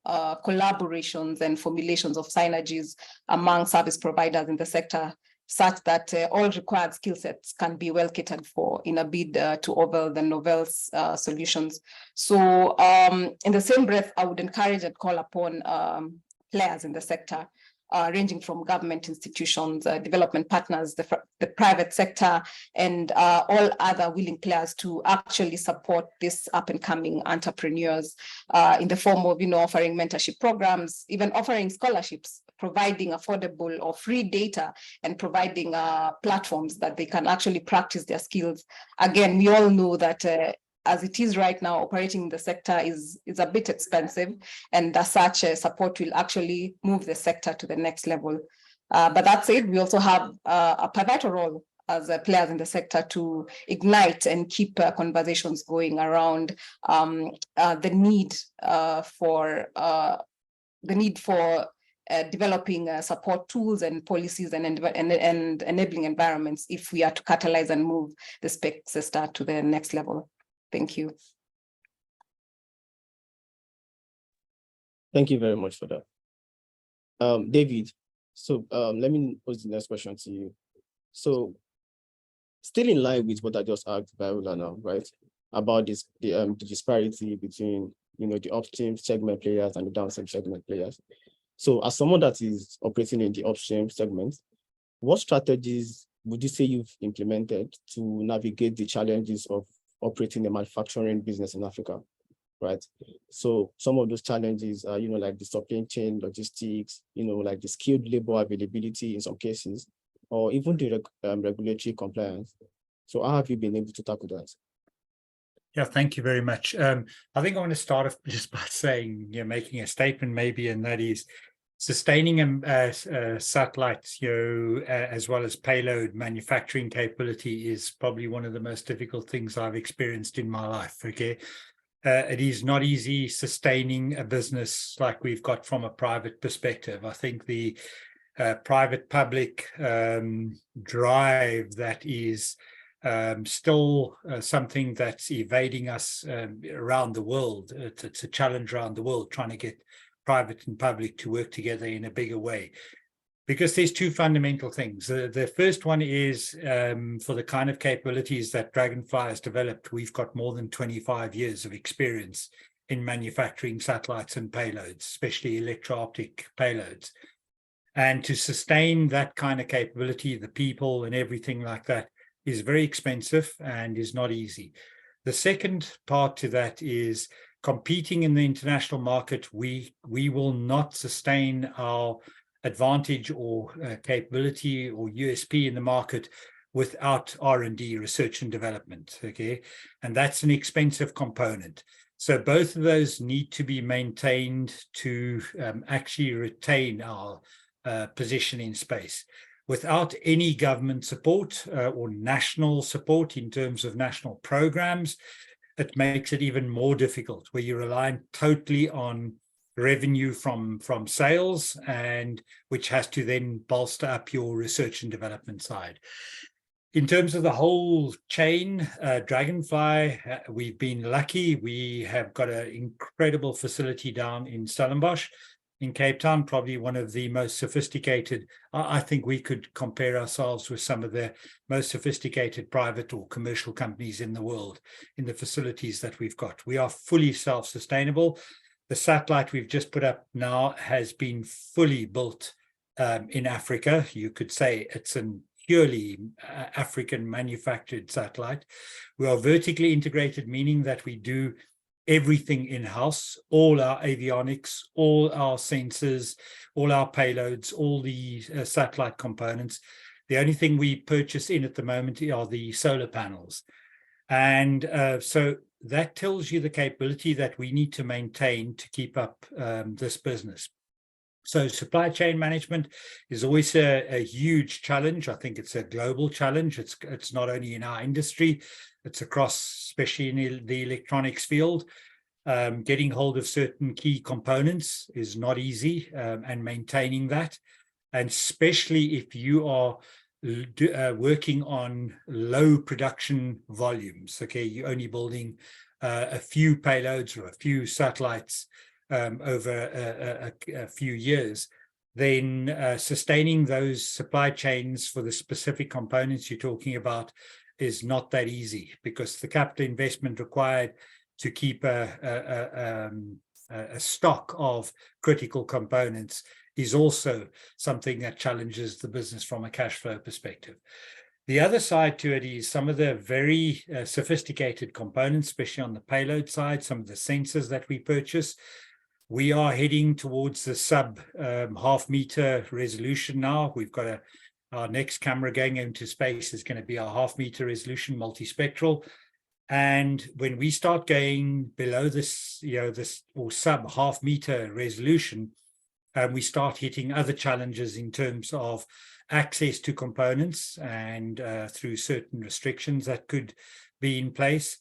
collaborations and formulations of synergies among service providers in the sector, such that all required skill sets can be well catered for in a bid to overhaul the novel solutions. So in the same breath, I would encourage and call upon players in the sector, ranging from government institutions, development partners, the private sector, and all other willing players to actually support these up-and-coming entrepreneurs in the form of, offering mentorship programs, even offering scholarships, providing affordable or free data, and providing platforms that they can actually practice their skills. Again, we all know that as it is right now, operating in the sector is a bit expensive, and as such, support will actually move the sector to the next level. But that said, we also have a pivotal role as players in the sector to ignite and keep conversations going around the need for developing support tools and policies and enabling environments if we are to catalyze and move the space sector to the next level. Thank you. Thank you very much for that. David, so let me pose the next question to you. So still in line with what I just asked Viola now, right? About this, the disparity between, the upstream segment players and the downstream segment players. So as someone that is operating in the upstream segment, what strategies would you say you've implemented to navigate the challenges of operating a manufacturing business in Africa, right? So some of those challenges are, like the supply chain logistics, like the skilled labor availability in some cases, or even the regulatory compliance. So how have you been able to tackle that? Yeah, thank you very much. I think I want to start off just by saying, making a statement maybe, and that is sustaining satellites, as well as payload manufacturing capability is probably one of the most difficult things I've experienced in my life. Okay, it is not easy sustaining a business like we've got from a private perspective. I think the private-public drive that is still something that's evading us around the world. It's a challenge around the world, trying to get private and public to work together in a bigger way, because there's two fundamental things. The first one is for the kind of capabilities that Dragonfly has developed, we've got more than 25 years of experience in manufacturing satellites and payloads, especially electro-optic payloads. And to sustain that kind of capability, the people and everything like that is very expensive and is not easy. The second part to that is competing in the international market. We will not sustain our advantage or capability or USP in the market without R&D, research and development, okay? And that's an expensive component. So both of those need to be maintained to actually retain our position in space. Without any government support or national support in terms of national programs, it makes it even more difficult, where you're relying totally on revenue from sales, and which has to then bolster up your research and development side. In terms of the whole chain, Dragonfly, we've been lucky. We have got an incredible facility down in Stellenbosch in Cape Town, probably one of the most sophisticated. I think we could compare ourselves with some of the most sophisticated private or commercial companies in the world in the facilities that we've got. We are fully self-sustainable. The satellite we've just put up now has been fully built in Africa. You could say it's an purely African manufactured satellite. We are vertically integrated, meaning that we do everything in-house, all our avionics, all our sensors, all our payloads, all the satellite components. The only thing we purchase in at the moment are the solar panels. And so that tells you the capability that we need to maintain to keep up this business. So supply chain management is always a huge challenge. I think it's a global challenge. It's not only in our industry, it's across, especially in the electronics field. Getting hold of certain key components is not easy, and maintaining that. And especially if you are working on low production volumes, okay, you're only building a few payloads or a few satellites over a few years, then sustaining those supply chains for the specific components you're talking about is not that easy, because the capital investment required to keep a stock of critical components is also something that challenges the business from a cash flow perspective. The other side to it is some of the very sophisticated components, especially on the payload side, some of the sensors that we purchase. We are heading towards the sub half meter resolution now. We've got our next camera going into space is going to be our half meter resolution multispectral. And when we start going below this, this or sub half meter resolution, we start hitting other challenges in terms of access to components and through certain restrictions that could be in place.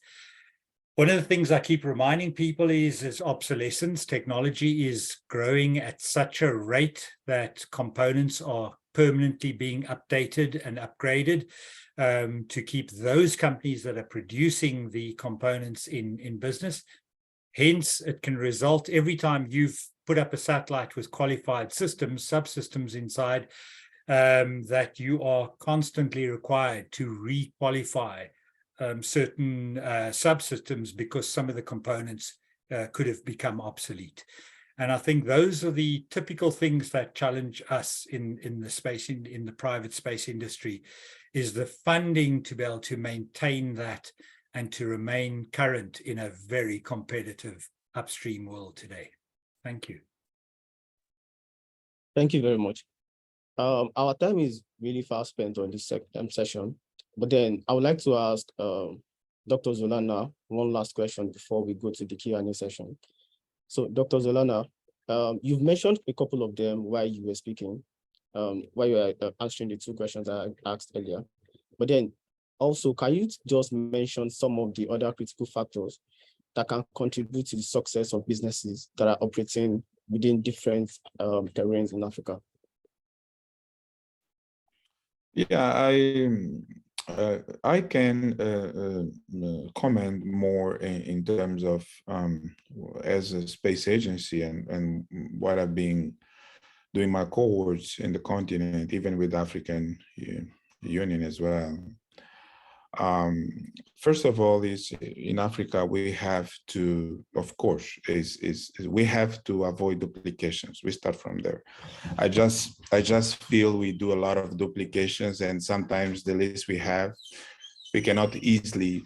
One of the things I keep reminding people is obsolescence. Technology is growing at such a rate that components are permanently being updated and upgraded to keep those companies that are producing the components in business. Hence, it can result every time you've put up a satellite with qualified systems, subsystems inside, that you are constantly required to re-qualify certain subsystems because some of the components could have become obsolete. And I think those are the typical things that challenge us in the space, in the private space industry, is the funding to be able to maintain that and to remain current in a very competitive upstream world today. Thank you. Thank you very much. Our time is really fast spent on this session, but then I would like to ask Dr. Zolana one last question before we go to the Q&A session. So, Dr. Zolana, you've mentioned a couple of them while you were speaking, while you were answering the two questions I asked earlier. But then also, can you just mention some of the other critical factors that can contribute to the success of businesses that are operating within different terrains in Africa? Yeah, I can comment more in terms of as a space agency and what I've been doing my cohorts in the continent, even with African Union as well. First of all, is in Africa we have to, of course, we have to avoid duplications. We start from there. I just feel we do a lot of duplications, and sometimes the list we have, we cannot easily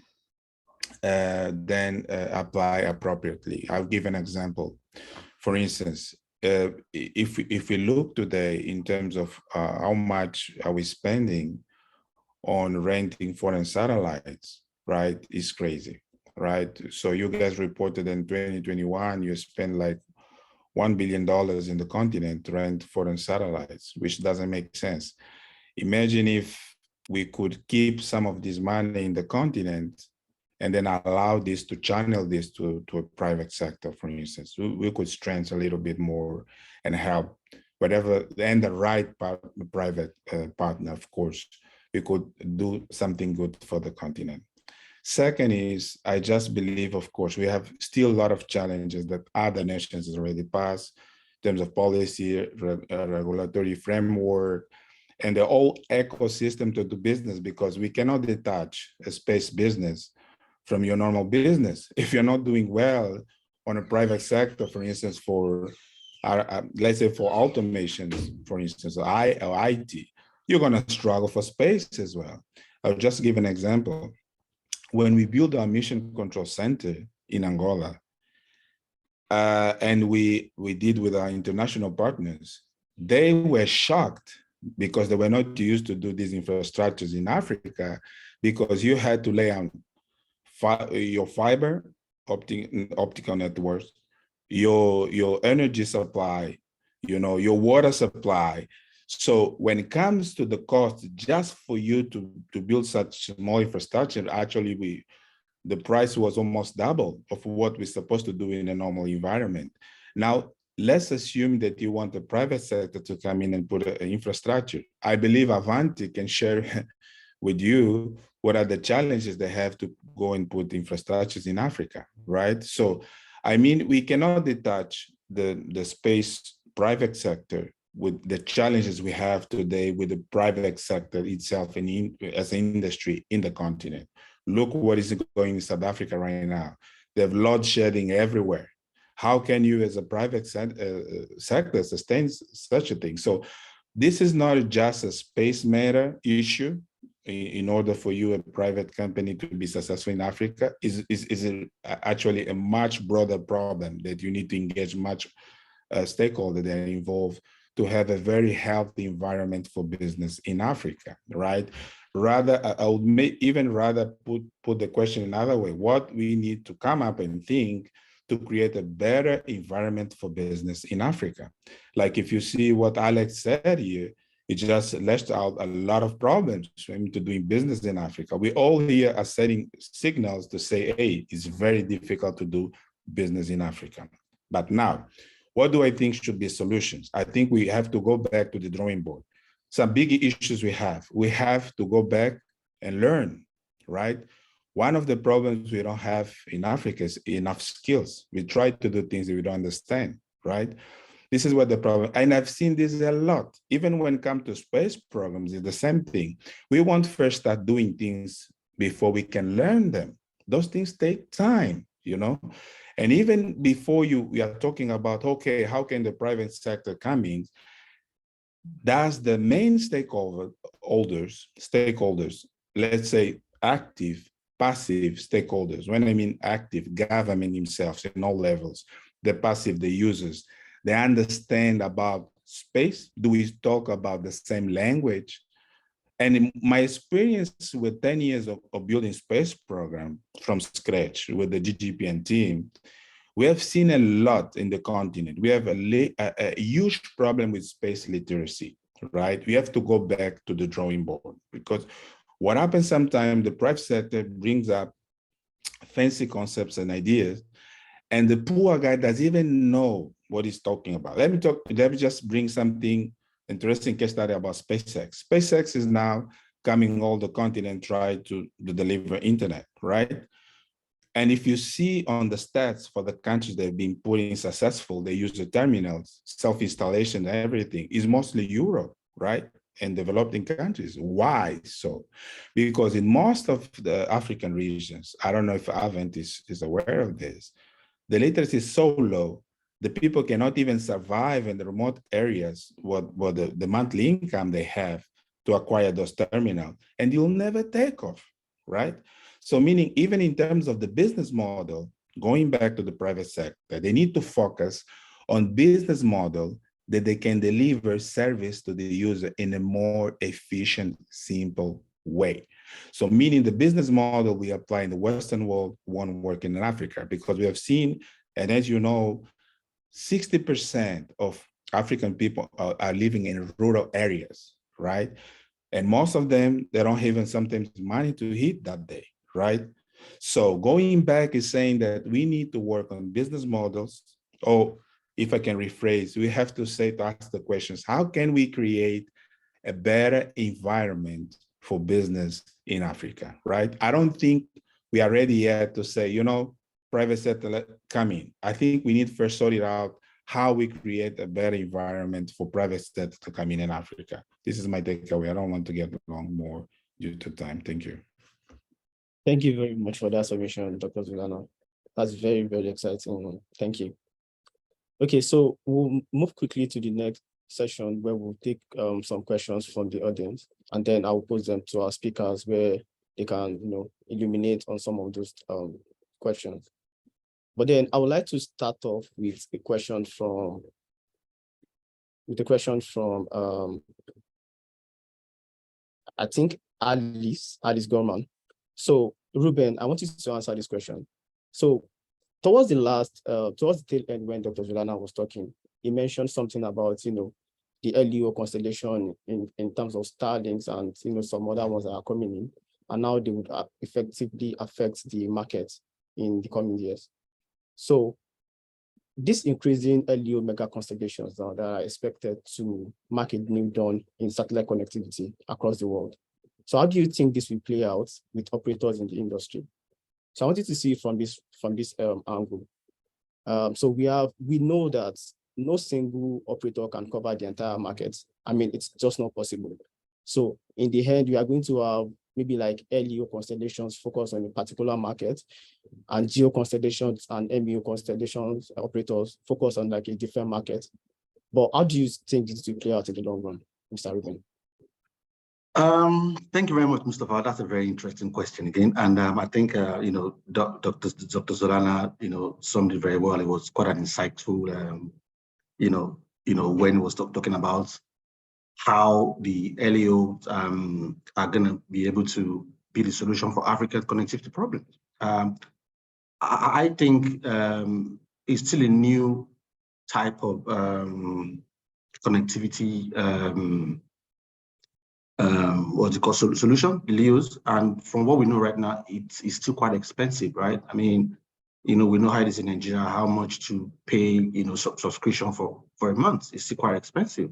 then apply appropriately. I'll give an example. For instance, if we look today in terms of how much are we spending on renting foreign satellites, right, is crazy, right? So you guys reported in 2021, you spent like $1 billion in the continent to rent foreign satellites, which doesn't make sense. Imagine if we could keep some of this money in the continent and then allow this to channel this to a private sector, for instance. We could strengthen a little bit more and help whatever, and the right private partner, of course, we could do something good for the continent. Second is, I just believe, of course, we have still a lot of challenges that other nations has already passed, terms of policy, regulatory framework, and the whole ecosystem to do business, because we cannot detach a space business from your normal business. If you're not doing well on a private sector, for instance, for let's say for automations, for instance, or IT, you're going to struggle for space as well. I'll just give an example. When we built our mission control center in Angola, and we did with our international partners, they were shocked because they were not used to do these infrastructures in Africa, because you had to lay on your fiber, optical networks, your energy supply, your water supply. So when it comes to the cost, just for you to build such small infrastructure, actually the price was almost double of what we're supposed to do in a normal environment. Now, let's assume that you want the private sector to come in and put an infrastructure. I believe Avanti can share with you what are the challenges they have to go and put infrastructures in Africa, right? So, I mean, we cannot detach the space private sector with the challenges we have today with the private sector itself and as an industry in the continent. Look what is going in South Africa right now. They have load shedding everywhere. How can you as a private sector sustain such a thing? So this is not just a space matter issue. In order for you, a private company, to be successful in Africa, is actually a much broader problem that you need to engage much stakeholders that are involved to have a very healthy environment for business in Africa, right? Rather, I would even rather put the question another way: what we need to come up and think to create a better environment for business in Africa. Like if you see what Alex said here, it just left out a lot of problems to doing business in Africa. We all here are setting signals to say, hey, it's very difficult to do business in Africa. But now, what do I think should be solutions? I think we have to go back to the drawing board. Some big issues we have to go back and learn, right? One of the problems we don't have in Africa is enough skills. We try to do things that we don't understand, right? This is what the problem, and I've seen this a lot. Even when it comes to space programs, it's the same thing. We want first start doing things before we can learn them. Those things take time, And even before we are talking about, okay, how can the private sector come in? Does the main stakeholders, let's say active, passive stakeholders, when I mean active, government themselves in all levels, the passive, the users, they understand about space? Do we talk about the same language? And in my experience with 10 years of building space program from scratch with the GGPN team, we have seen a lot in the continent. We have a huge problem with space literacy, right? We have to go back to the drawing board, because what happens sometimes, the private sector brings up fancy concepts and ideas, and the poor guy doesn't even know what he's talking about. Let me just bring something interesting case study about SpaceX. SpaceX is now coming all the continent, try to deliver internet, right? And if you see on the stats for the countries that have been putting successful, they use the terminals, self-installation, everything, is mostly Europe, right? And developing countries. Why so? Because in most of the African regions, I don't know if Avanti is aware of this, the literacy is so low, the people cannot even survive in the remote areas what the monthly income they have to acquire those terminals, and you'll never take off, right? So meaning even in terms of the business model, going back to the private sector, they need to focus on business model that they can deliver service to the user in a more efficient, simple way. So meaning the business model we apply in the Western world won't work in Africa, because we have seen, and as you know, 60% of African people are living in rural areas, right? And most of them, they don't even sometimes money to eat that day, right? So going back is saying that we need to work on business models, or if I can rephrase, we have to ask the questions, how can we create a better environment for business in Africa, right? I don't think we are ready yet to say, private sector come in. I think we need first sort it out. how we create a better environment for private sector to come in Africa. This is my takeaway. I don't want to get long more due to time. Thank you. Thank you very much for that submission, Dr. Zulana. That's very, very exciting. Thank you. Okay, so we'll move quickly to the next session where we'll take some questions from the audience, and then I'll pose them to our speakers where they can, illuminate on some of those questions. But then I would like to start off with a question from I think Alice Gorman. So Ruben, I want you to answer this question. So towards the tail end when Dr. Zulana was talking, he mentioned something about, the LEO constellation in terms of Starlinks and, some other ones that are coming in, and now they would effectively affect the market in the coming years. So this increasing LEO mega constellations now that are expected to mark a new dawn in satellite connectivity across the world. So how do you think this will play out with operators in the industry? So I wanted to see from this angle. So we know that no single operator can cover the entire market. I mean, it's just not possible. So in the end, we are going to have maybe like LEO constellations focus on a particular market, and geo constellations and MEO constellations operators focus on like a different market. But how do you think this will play out in the long run, Mr. Ruben? Thank you very much, Mustafa. That's a very interesting question again. And I think, Dr. Zulana, summed it very well. It was quite an insightful, when he was talking about how the LEOs are going to be able to be the solution for Africa's connectivity problems. I think it's still a new type of connectivity what's it called, solution, LEOs. And from what we know right now, it's still quite expensive, right? I mean, we know how it is in Nigeria, how much to pay, subscription for a month. It's still quite expensive.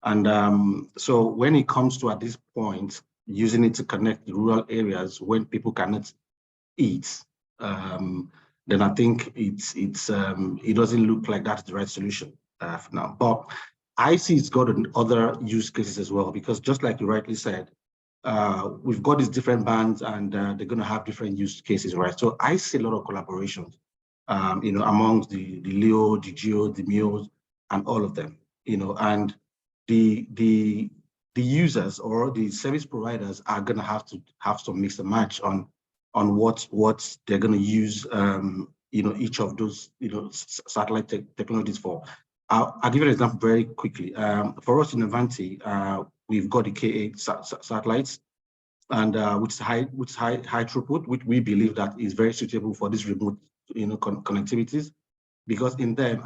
And so when it comes to, at this point, using it to connect the rural areas when people cannot eat, then I think it doesn't look like that's the right solution for now. But I see it's got other use cases as well, because just like you rightly said, we've got these different bands and they're going to have different use cases, right? So I see a lot of collaborations, amongst the LEO, the GEO, the MEOs, and all of them, and the users or the service providers are going to have some mix and match on what they're going to use, each of those, satellite technologies for. I'll give you an example very quickly. For us in Avanti, we've got the K8 satellites, and which is high throughput, which we believe that is very suitable for these remote, connectivities, because in them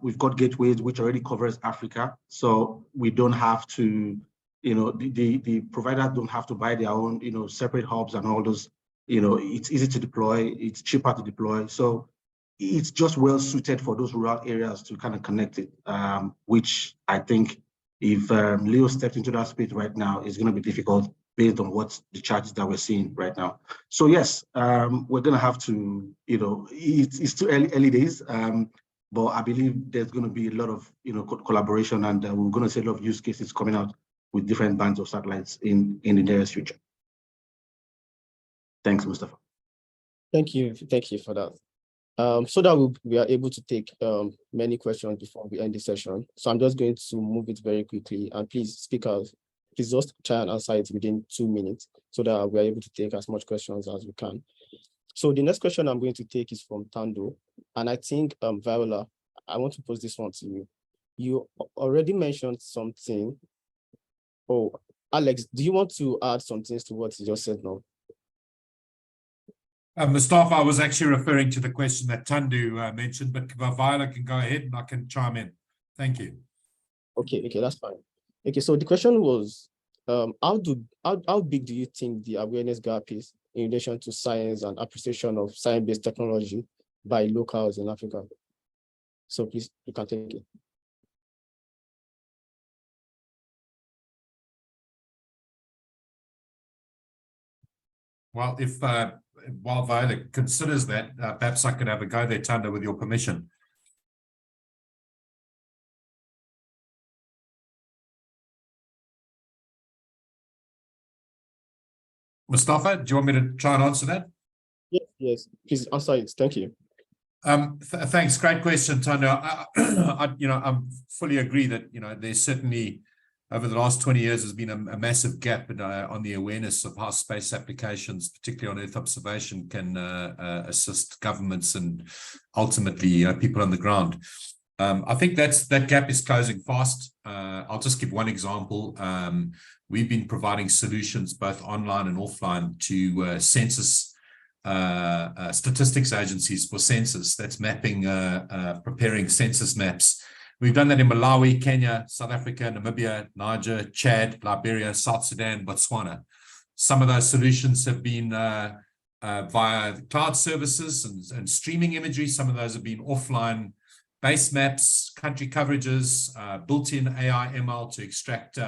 we've got gateways which already covers Africa, so we don't have to, the providers don't have to buy their own, separate hubs and all those. It's easy to deploy, it's cheaper to deploy, so it's just well suited for those rural areas to kind of connect it, which I think if LEO stepped into that space right now, is going to be difficult based on what the charges that we're seeing right now. So yes, we're going to have to, it's still early days, but I believe there's going to be a lot of, collaboration, and we're going to see a lot of use cases coming out with different bands of satellites in the nearest future. Thanks, Mustafa. Thank you for that. So that we are able to take many questions before we end the session. So I'm just going to move it very quickly, and please, speakers, please just try and answer it within 2 minutes so that we are able to take as much questions as we can. So the next question I'm going to take is from Tando, and I think Viola, I want to pose this one to you. You already mentioned something. Oh, Alex, do you want to add some things to what you just said now? Mustafa, I was actually referring to the question that Tandu mentioned, but Viola can go ahead and I can chime in. Thank you. Okay, that's fine. Okay, so the question was, how big do you think the awareness gap is in relation to science and appreciation of science-based technology by locals in Africa? So please, you can take it. Well, if while Viola considers that, perhaps I could have a go there, Tanda, with your permission. Mustafa, do you want me to try and answer that? Yes, please answer it. Thank you. Thanks. Great question, Tanya. I fully agree that, there's certainly over the last 20 years has been a massive gap on the awareness of how space applications, particularly on Earth observation, can assist governments and ultimately people on the ground. I think that gap is closing fast. I'll just give one example. We've been providing solutions both online and offline to census statistics agencies for census. That's mapping, preparing census maps. We've done that in Malawi, Kenya, South Africa, Namibia, Niger, Chad, Liberia, South Sudan, Botswana. Some of those solutions have been via cloud services and streaming imagery. Some of those have been offline base maps, country coverages, built-in AI ML to extract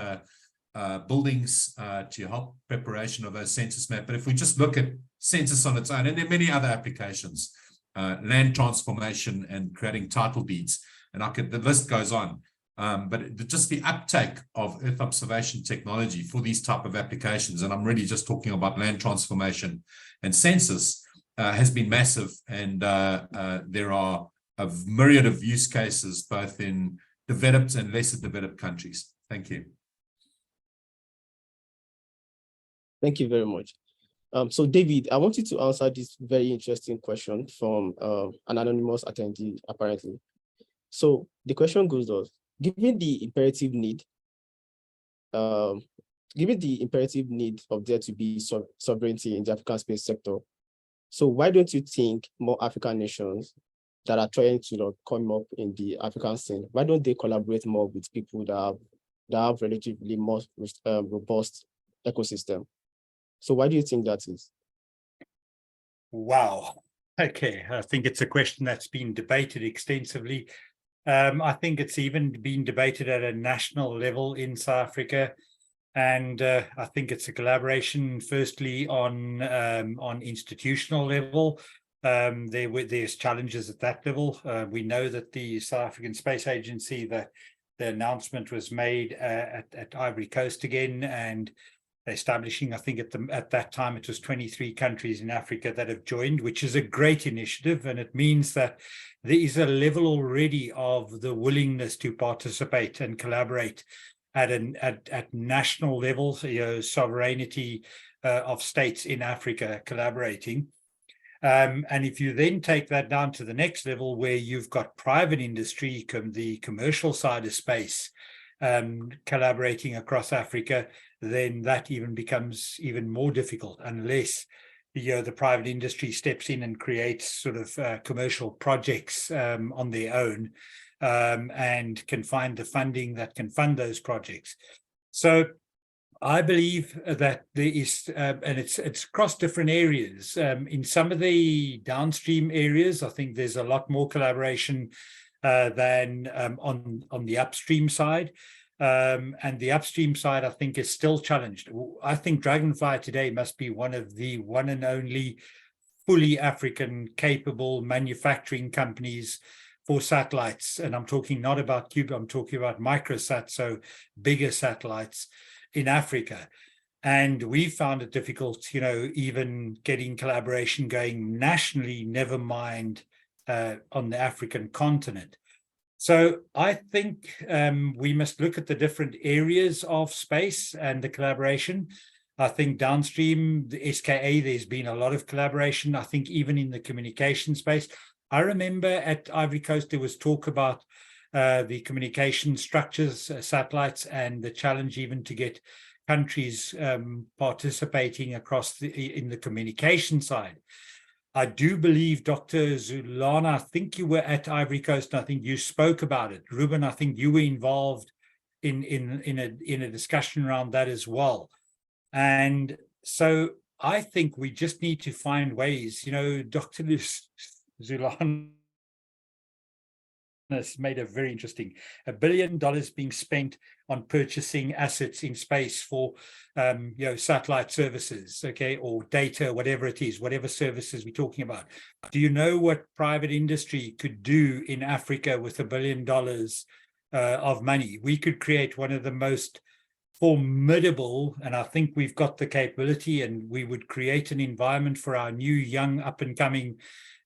buildings to help preparation of those census maps. But if we just look at census on its own, and there are many other applications, land transformation and creating title deeds, and the list goes on. But just the uptake of Earth observation technology for these type of applications, and I'm really just talking about land transformation and census, has been massive. And there are a myriad of use cases, both in developed and lesser developed countries. Thank you. Thank you very much. So David, I want you to answer this very interesting question from an anonymous attendee, apparently. So the question goes thus: given the imperative need of there to be sovereignty in the African space sector, so why don't you think more African nations that are trying to come up in the African scene, why don't they collaborate more with people that have relatively more robust ecosystem? So why do you think that is? Wow. Okay, I think it's a question that's been debated extensively. I think it's even been debated at a national level in South Africa. And I think it's a collaboration, firstly, on institutional level. There's challenges at that level. We know that the South African Space Agency, the announcement was made at Ivory Coast again, and establishing, I think at that time it was 23 countries in Africa that have joined, which is a great initiative, and it means that there is a level already of the willingness to participate and collaborate at national levels, sovereignty of states in Africa collaborating. And if you then take that down to the next level, where you've got private industry, the commercial side of space, collaborating across Africa, then that even becomes even more difficult unless the private industry steps in and creates sort of commercial projects on their own, and can find the funding that can fund those projects. So I believe that there is, and it's across different areas. In some of the downstream areas, I think there's a lot more collaboration than on the upstream side. And the upstream side, I think, is still challenged. I think Dragonfly today must be one of the one and only fully African capable manufacturing companies for satellites. And I'm talking not about Cuba, I'm talking about microsat, so bigger satellites in Africa. And we found it difficult, even getting collaboration going nationally, never mind on the African continent. So I think we must look at the different areas of space and the collaboration. I think downstream, the SKA, there's been a lot of collaboration. I think even in the communication space. I remember at Ivory Coast, there was talk about the communication structures, satellites, and the challenge even to get countries participating across in the communication side. I do believe, Dr. Zulana, I think you were at Ivory Coast, and I think you spoke about it. Ruben, I think you were involved in a discussion around that as well. And so I think we just need to find ways, Dr. Zulana has made it very interesting. $1 billion being spent on purchasing assets in space for satellite services, okay, or data, whatever it is, whatever services we're talking about. Do you know what private industry could do in Africa with $1 billion of money? We could create one of the most formidable, and I think we've got the capability, and we would create an environment for our new young up and coming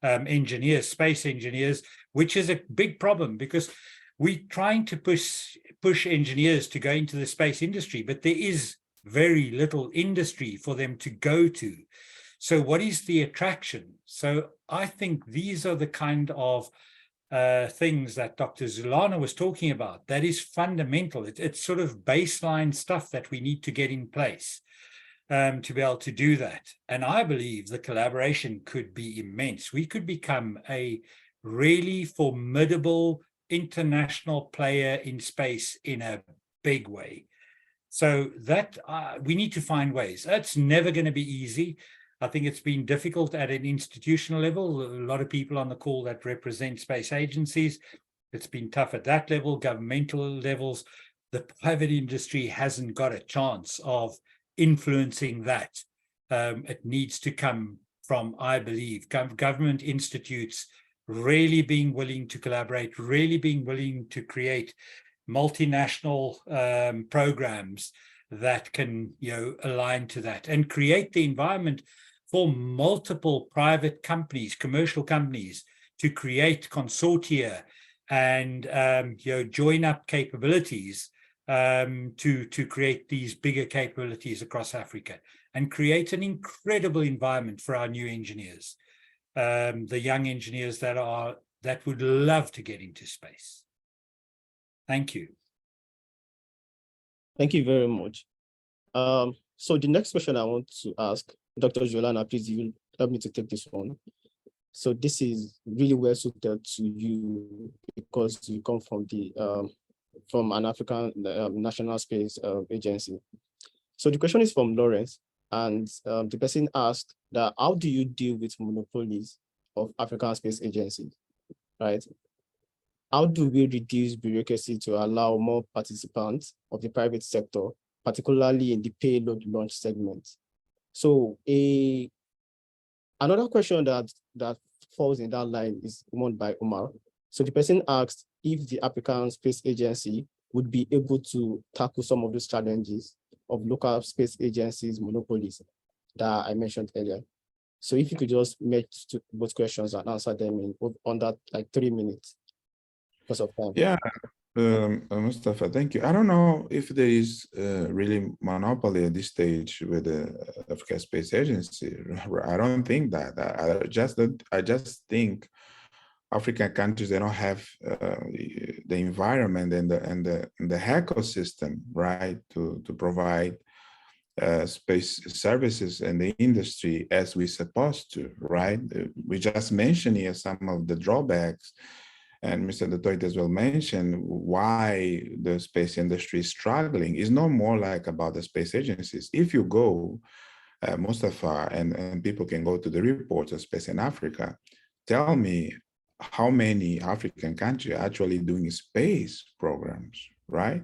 engineers, space engineers, which is a big problem because we're trying to push engineers to go into the space industry, but there is very little industry for them to go to. So what is the attraction? So I think these are the kind of things that Dr. Zulana was talking about. That is fundamental. It's sort of baseline stuff that we need to get in place to be able to do that. And I believe the collaboration could be immense. We could become a really formidable international player in space in a big way. So that we need to find ways. That's never going to be easy. I think it's been difficult at an institutional level. A lot of people on the call that represent space agencies, it's been tough at that level, governmental levels. The private industry hasn't got a chance of influencing that. It needs to come from, I believe, government institutes really being willing to collaborate, really being willing to create multinational programs that can, align to that and create the environment for multiple private companies, commercial companies, to create consortia and join up capabilities to create these bigger capabilities across Africa and create an incredible environment for our new engineers, the young engineers that would love to get into space. Thank you. Thank you very much. So the next question I want to ask, Dr. Zulana, please, you will help me to take this one. So this is really well suited to you because you come from from an African National Space Agency. So the question is from Lawrence, and the person asked that how do you deal with monopolies of African space agencies, right? How do we reduce bureaucracy to allow more participants of the private sector, particularly in the payload launch segment? So another question that falls in that line is one by Omar. So the person asked if the African Space Agency would be able to tackle some of those challenges of local space agencies' monopolies that I mentioned earlier. So if you could just make both questions and answer them in under like 3 minutes because of time. Yeah. Mustafa, thank you. I don't know if there is really monopoly at this stage with the African Space Agency. I don't think that. I just think African countries, they don't have the environment and the ecosystem, right, to provide space services and the industry as we're supposed to, right? We just mentioned here some of the drawbacks. And Mr. Dutoit as well mentioned why the space industry is struggling. It's not more like about the space agencies. If you go, Mustafa, and people can go to the reports of Space in Africa, tell me how many African countries are actually doing space programs, right?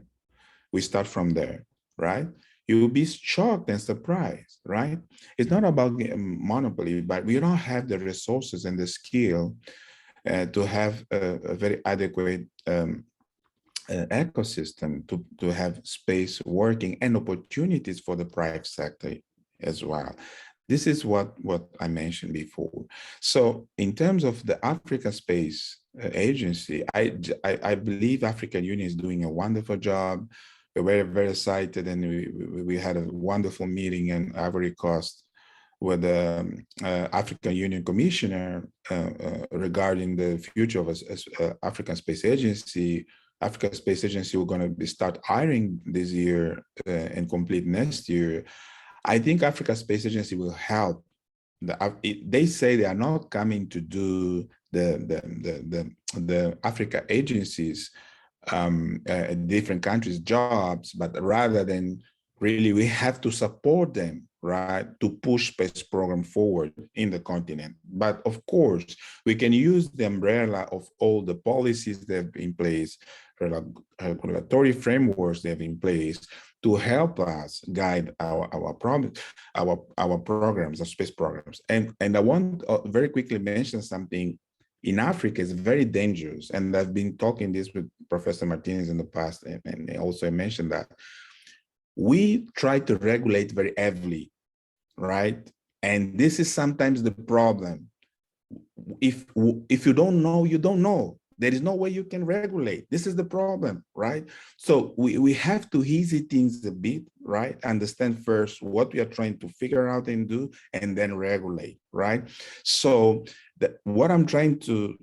We start from there, right? You will be shocked and surprised, right? It's not about monopoly, but we don't have the resources and the skill to have a very adequate ecosystem to have space working and opportunities for the private sector as well. This is what I mentioned before. So in terms of the Africa Space Agency, I believe African Union is doing a wonderful job. We're very, very excited, and we had a wonderful meeting in Ivory Coast with the African Union Commissioner regarding the future of African Space Agency. African Space Agency, we're going to start hiring this year and complete next year. I think Africa Space Agency will help. They say they are not coming to do the Africa agencies, different countries' jobs, but rather than really we have to support them, right, to push space program forward in the continent. But of course, we can use the umbrella of all the policies that have in place, regulatory frameworks that have in place to help us guide our programs, our space programs. And I want to very quickly mention something. In Africa, it's very dangerous, and I've been talking this with Professor Martinez in the past, and also I mentioned that we try to regulate very heavily, right? And this is sometimes the problem. If you don't know, you don't know. There is no way you can regulate. This is the problem, right? So we have to easy things a bit, right? Understand first what we are trying to figure out and do, and then regulate, right? So what I'm trying to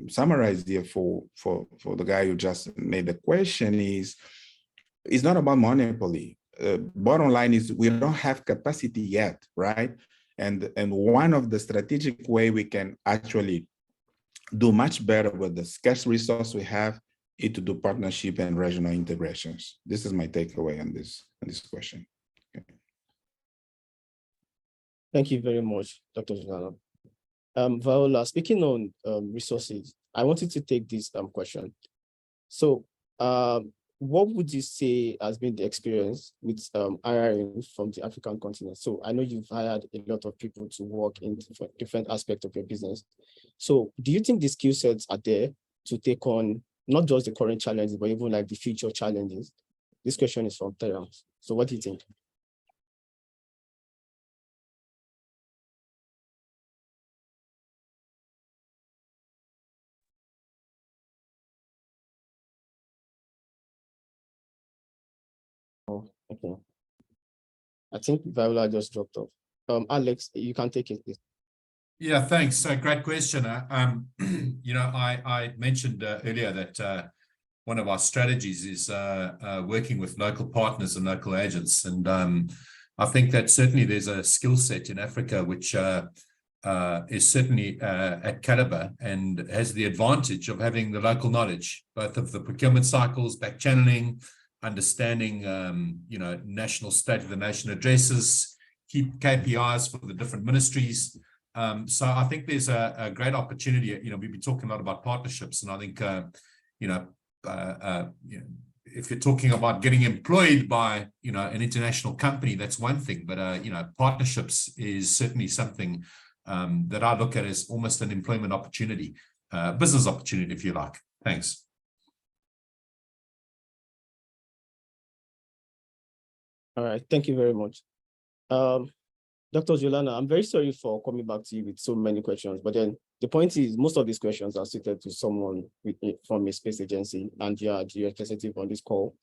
summarize here for the guy who just made the question is, it's not about monopoly. Bottom line is we don't have capacity yet, right? And one of the strategic way we can actually do much better with the scarce resource we have is to do partnership and regional integrations. This is my takeaway on this question. Okay. Thank you very much, Dr. Zulana. Viola, speaking on resources, I wanted to take this question. So what would you say has been the experience with hiring from the African continent? So I know you've hired a lot of people to work in different aspects of your business. So do you think the skill sets are there to take on not just the current challenges, but even like the future challenges? This question is from Terence. So what do you think? Oh, okay. I think Viola just dropped off. Alex, you can take it, please. Yeah, thanks. Great question. You know, I mentioned earlier that one of our strategies is working with local partners and local agents. And I think that certainly there's a skill set in Africa which is certainly at caliber and has the advantage of having the local knowledge, both of the procurement cycles, back channeling, understanding, you know, national state of the nation addresses, keep KPIs for the different ministries. So I think there's a great opportunity. You know, we've been talking a lot about partnerships, and I think, you know, if you're talking about getting employed by, you know, an international company, that's one thing. But, you know, partnerships is certainly something that I look at as almost an employment opportunity, business opportunity, if you like. Thanks. All right, thank you very much. Dr. Zulana, I'm very sorry for coming back to you with so many questions, but then the point is most of these questions are suited to someone from a space agency, and you are the representative on this call.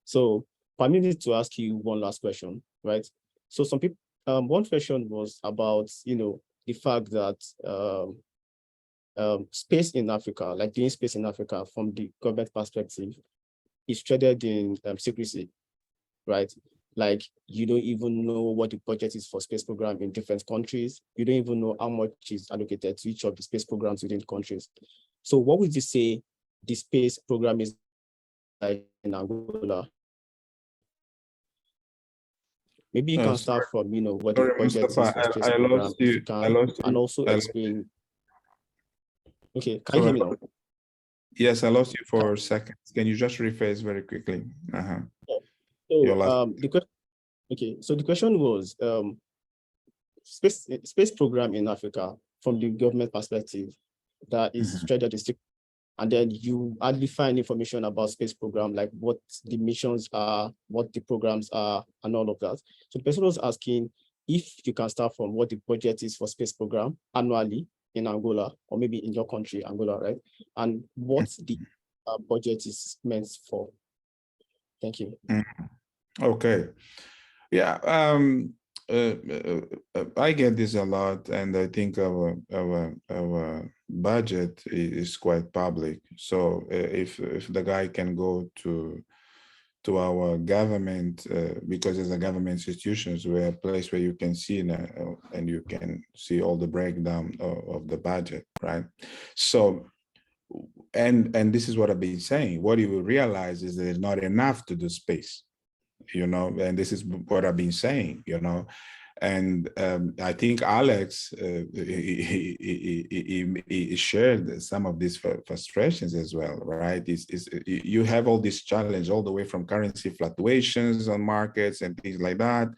So permit me to ask you one last question, right? So some people, one question was about, you know, the fact that space in Africa, like doing space in Africa from the government perspective, is treated in secrecy, right? Like you don't even know what the budget is for space program in different countries. You don't even know how much is allocated to each of the space programs within countries. So what would you say the space program is like in Angola? Maybe you can start from, you know, what the budget is for space program, if you can, and also explain. Okay, can you hear me now? Yes, I lost you for a second. Can you just rephrase very quickly? So the question was space program in Africa from the government perspective that is strategic, and then you hardly find information about space program, like what the missions are, what the programs are, and all of that. So the person was asking if you can start from what the budget is for space program annually in Angola, or maybe in your country, Angola, right? And what the budget is meant for. Thank you. Okay. Yeah, I get this a lot, and I think our budget is quite public. So if the guy can go to our government, because as a government institutions, we're a place where you can see and you can see all the breakdown of the budget, right? So, and this is what I've been saying. What you will realize is there's not enough to do space. You know, and this is what I've been saying, you know, and I think Alex, he shared some of these frustrations as well, right? You have all this challenge all the way from currency fluctuations on markets and things like that.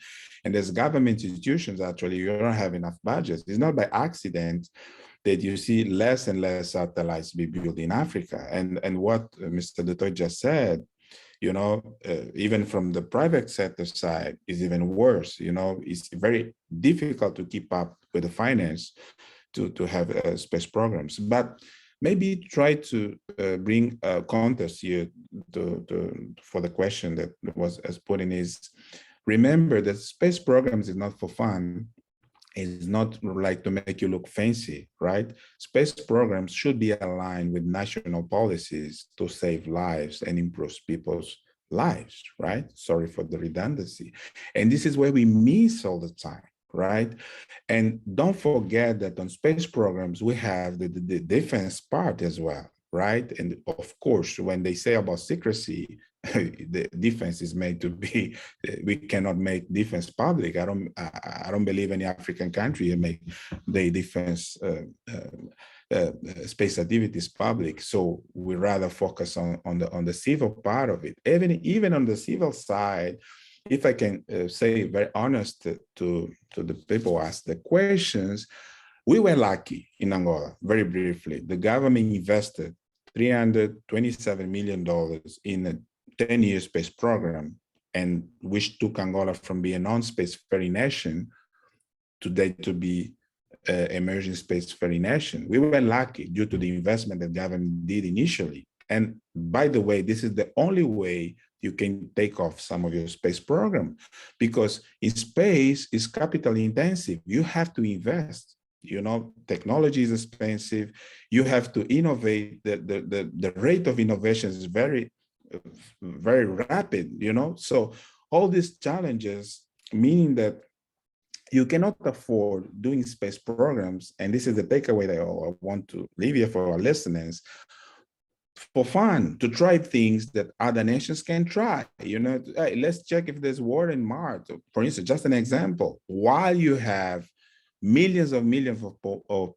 And as government institutions, actually, you don't have enough budgets. It's not by accident that you see less and less satellites be built in Africa. And what Mr. Dutoit just said, Even from the private sector side is even worse. It's very difficult to keep up with the finance to have space programs. But maybe try to bring context here for the question that was put in is, remember that space programs is not for fun. It's not like to make you look fancy, right? Space programs should be aligned with national policies to save lives and improve people's lives, right? Sorry for the redundancy. And this is where we miss all the time, right? And don't forget that on space programs, we have the defense part as well, right? And of course, when they say about secrecy, the defense is made to be, we cannot make defense public. I don't believe any African country make the defense space activities public. So we rather focus on the civil part of it. Even on the civil side, if I can say very honest to the people who ask the questions, we were lucky in Angola, very briefly. The government invested $327 million in a 10-year space program, and which took Angola from being a non-space ferry nation today to be an emerging space ferry nation. We were lucky due to the investment that government did initially. And by the way, this is the only way you can take off some of your space program, because in space is capital intensive. You have to invest. Technology is expensive. You have to innovate. The rate of innovation is very rapid, So all these challenges, meaning that you cannot afford doing space programs, and this is the takeaway that I want to leave here for our listeners, for fun, to try things that other nations can try. Hey, let's check if there's water in Mars. For instance, just an example, while you have millions of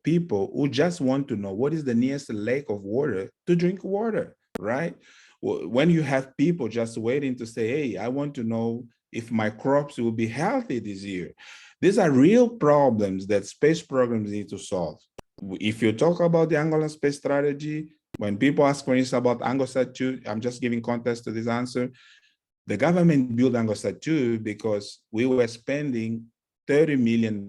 people who just want to know what is the nearest lake of water to drink water, right? When you have people just waiting to say, hey, I want to know if my crops will be healthy this year. These are real problems that space programs need to solve. If you talk about the Angolan space strategy, when people ask, for instance, about ANGOSAT 2, I'm just giving context to this answer. The government built ANGOSAT 2 because we were spending $30 million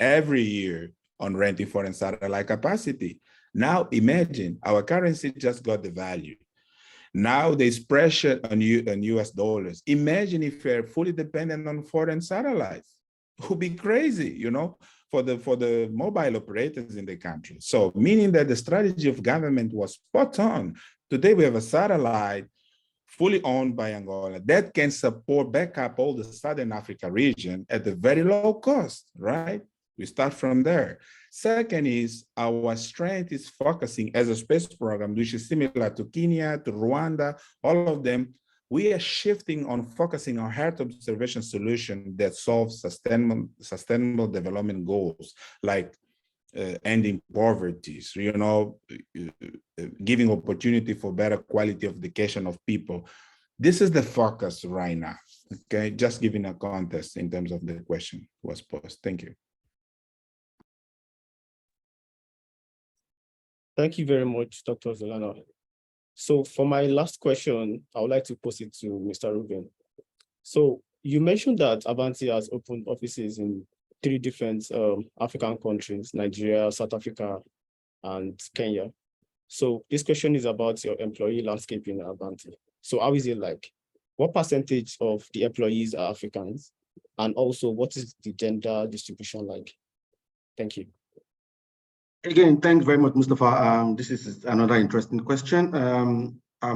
every year on renting foreign satellite capacity. Now imagine our currency just got the value. Now there's pressure on US dollars. Imagine if we're fully dependent on foreign satellites. It would be crazy, for the mobile operators in the country. So meaning that the strategy of government was spot on. Today we have a satellite fully owned by Angola that can support back up all the Southern Africa region at a very low cost, right? We start from there. Second is our strength is focusing as a space program, which is similar to Kenya, to Rwanda, all of them. We are shifting on focusing on Earth observation solution that solves sustainable development goals, like ending poverty, giving opportunity for better quality of education of people. This is the focus right now, okay? Just giving a context in terms of the question was posed. Thank you. Thank you very much, Dr. Zolana. So for my last question, I would like to pose it to Mr. Ruben. So you mentioned that Avanti has opened offices in 3 different African countries, Nigeria, South Africa, and Kenya. So this question is about your employee landscape in Avanti. So how is it like? What percentage of the employees are Africans? And also, what is the gender distribution like? Thank you. Again, thanks very much, Mustafa. This is another interesting question. I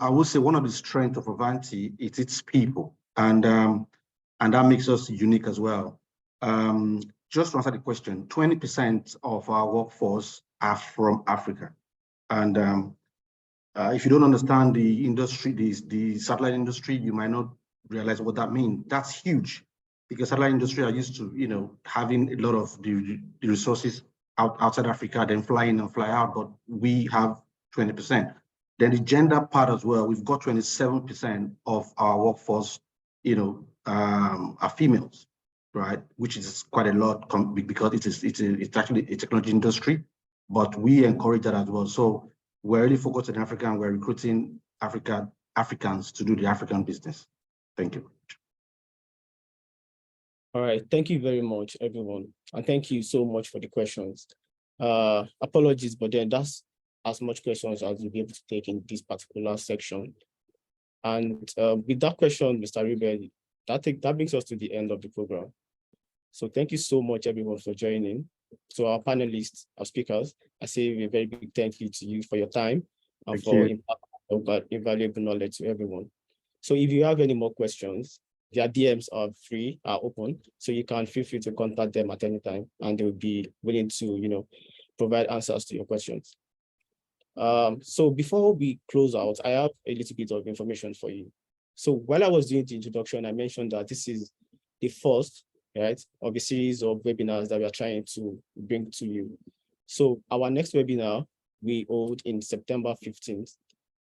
will say one of the strengths of Avanti is its people, and that makes us unique as well. Just to answer the question, 20% of our workforce are from Africa, and if you don't understand the industry, the satellite industry, you might not realize what that means. That's huge, because satellite industry are used to having a lot of the resources outside Africa, then fly in and fly out, but we have 20%. Then the gender part as well, we've got 27% of our workforce, are females, right? Which is quite a lot because it's actually a technology industry, but we encourage that as well. So we're really focused on Africa, and we're recruiting Africa Africans to do the African business. Thank you. All right, thank you very much, everyone. And thank you so much for the questions. Apologies, but then that's as much questions as we'll be able to take in this particular section. And with that question, Mr. Ribel, that brings us to the end of the program. So thank you so much, everyone, for joining. So our panelists, our speakers, I say a very big thank you to you for your time and for invaluable knowledge to everyone. So if you have any more questions, their DMs are open, so you can feel free to contact them at any time, and they will be willing to, provide answers to your questions. So before we close out, I have a little bit of information for you. So while I was doing the introduction, I mentioned that this is the first, right, of a series of webinars that we are trying to bring to you. So our next webinar we hold in September 15th.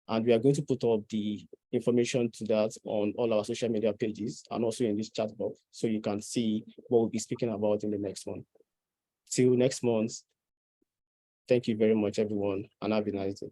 And we are going to put up the information to that on all our social media pages and also in this chat box, so you can see what we'll be speaking about in the next one. Till next month, thank you very much, everyone, and have a nice day.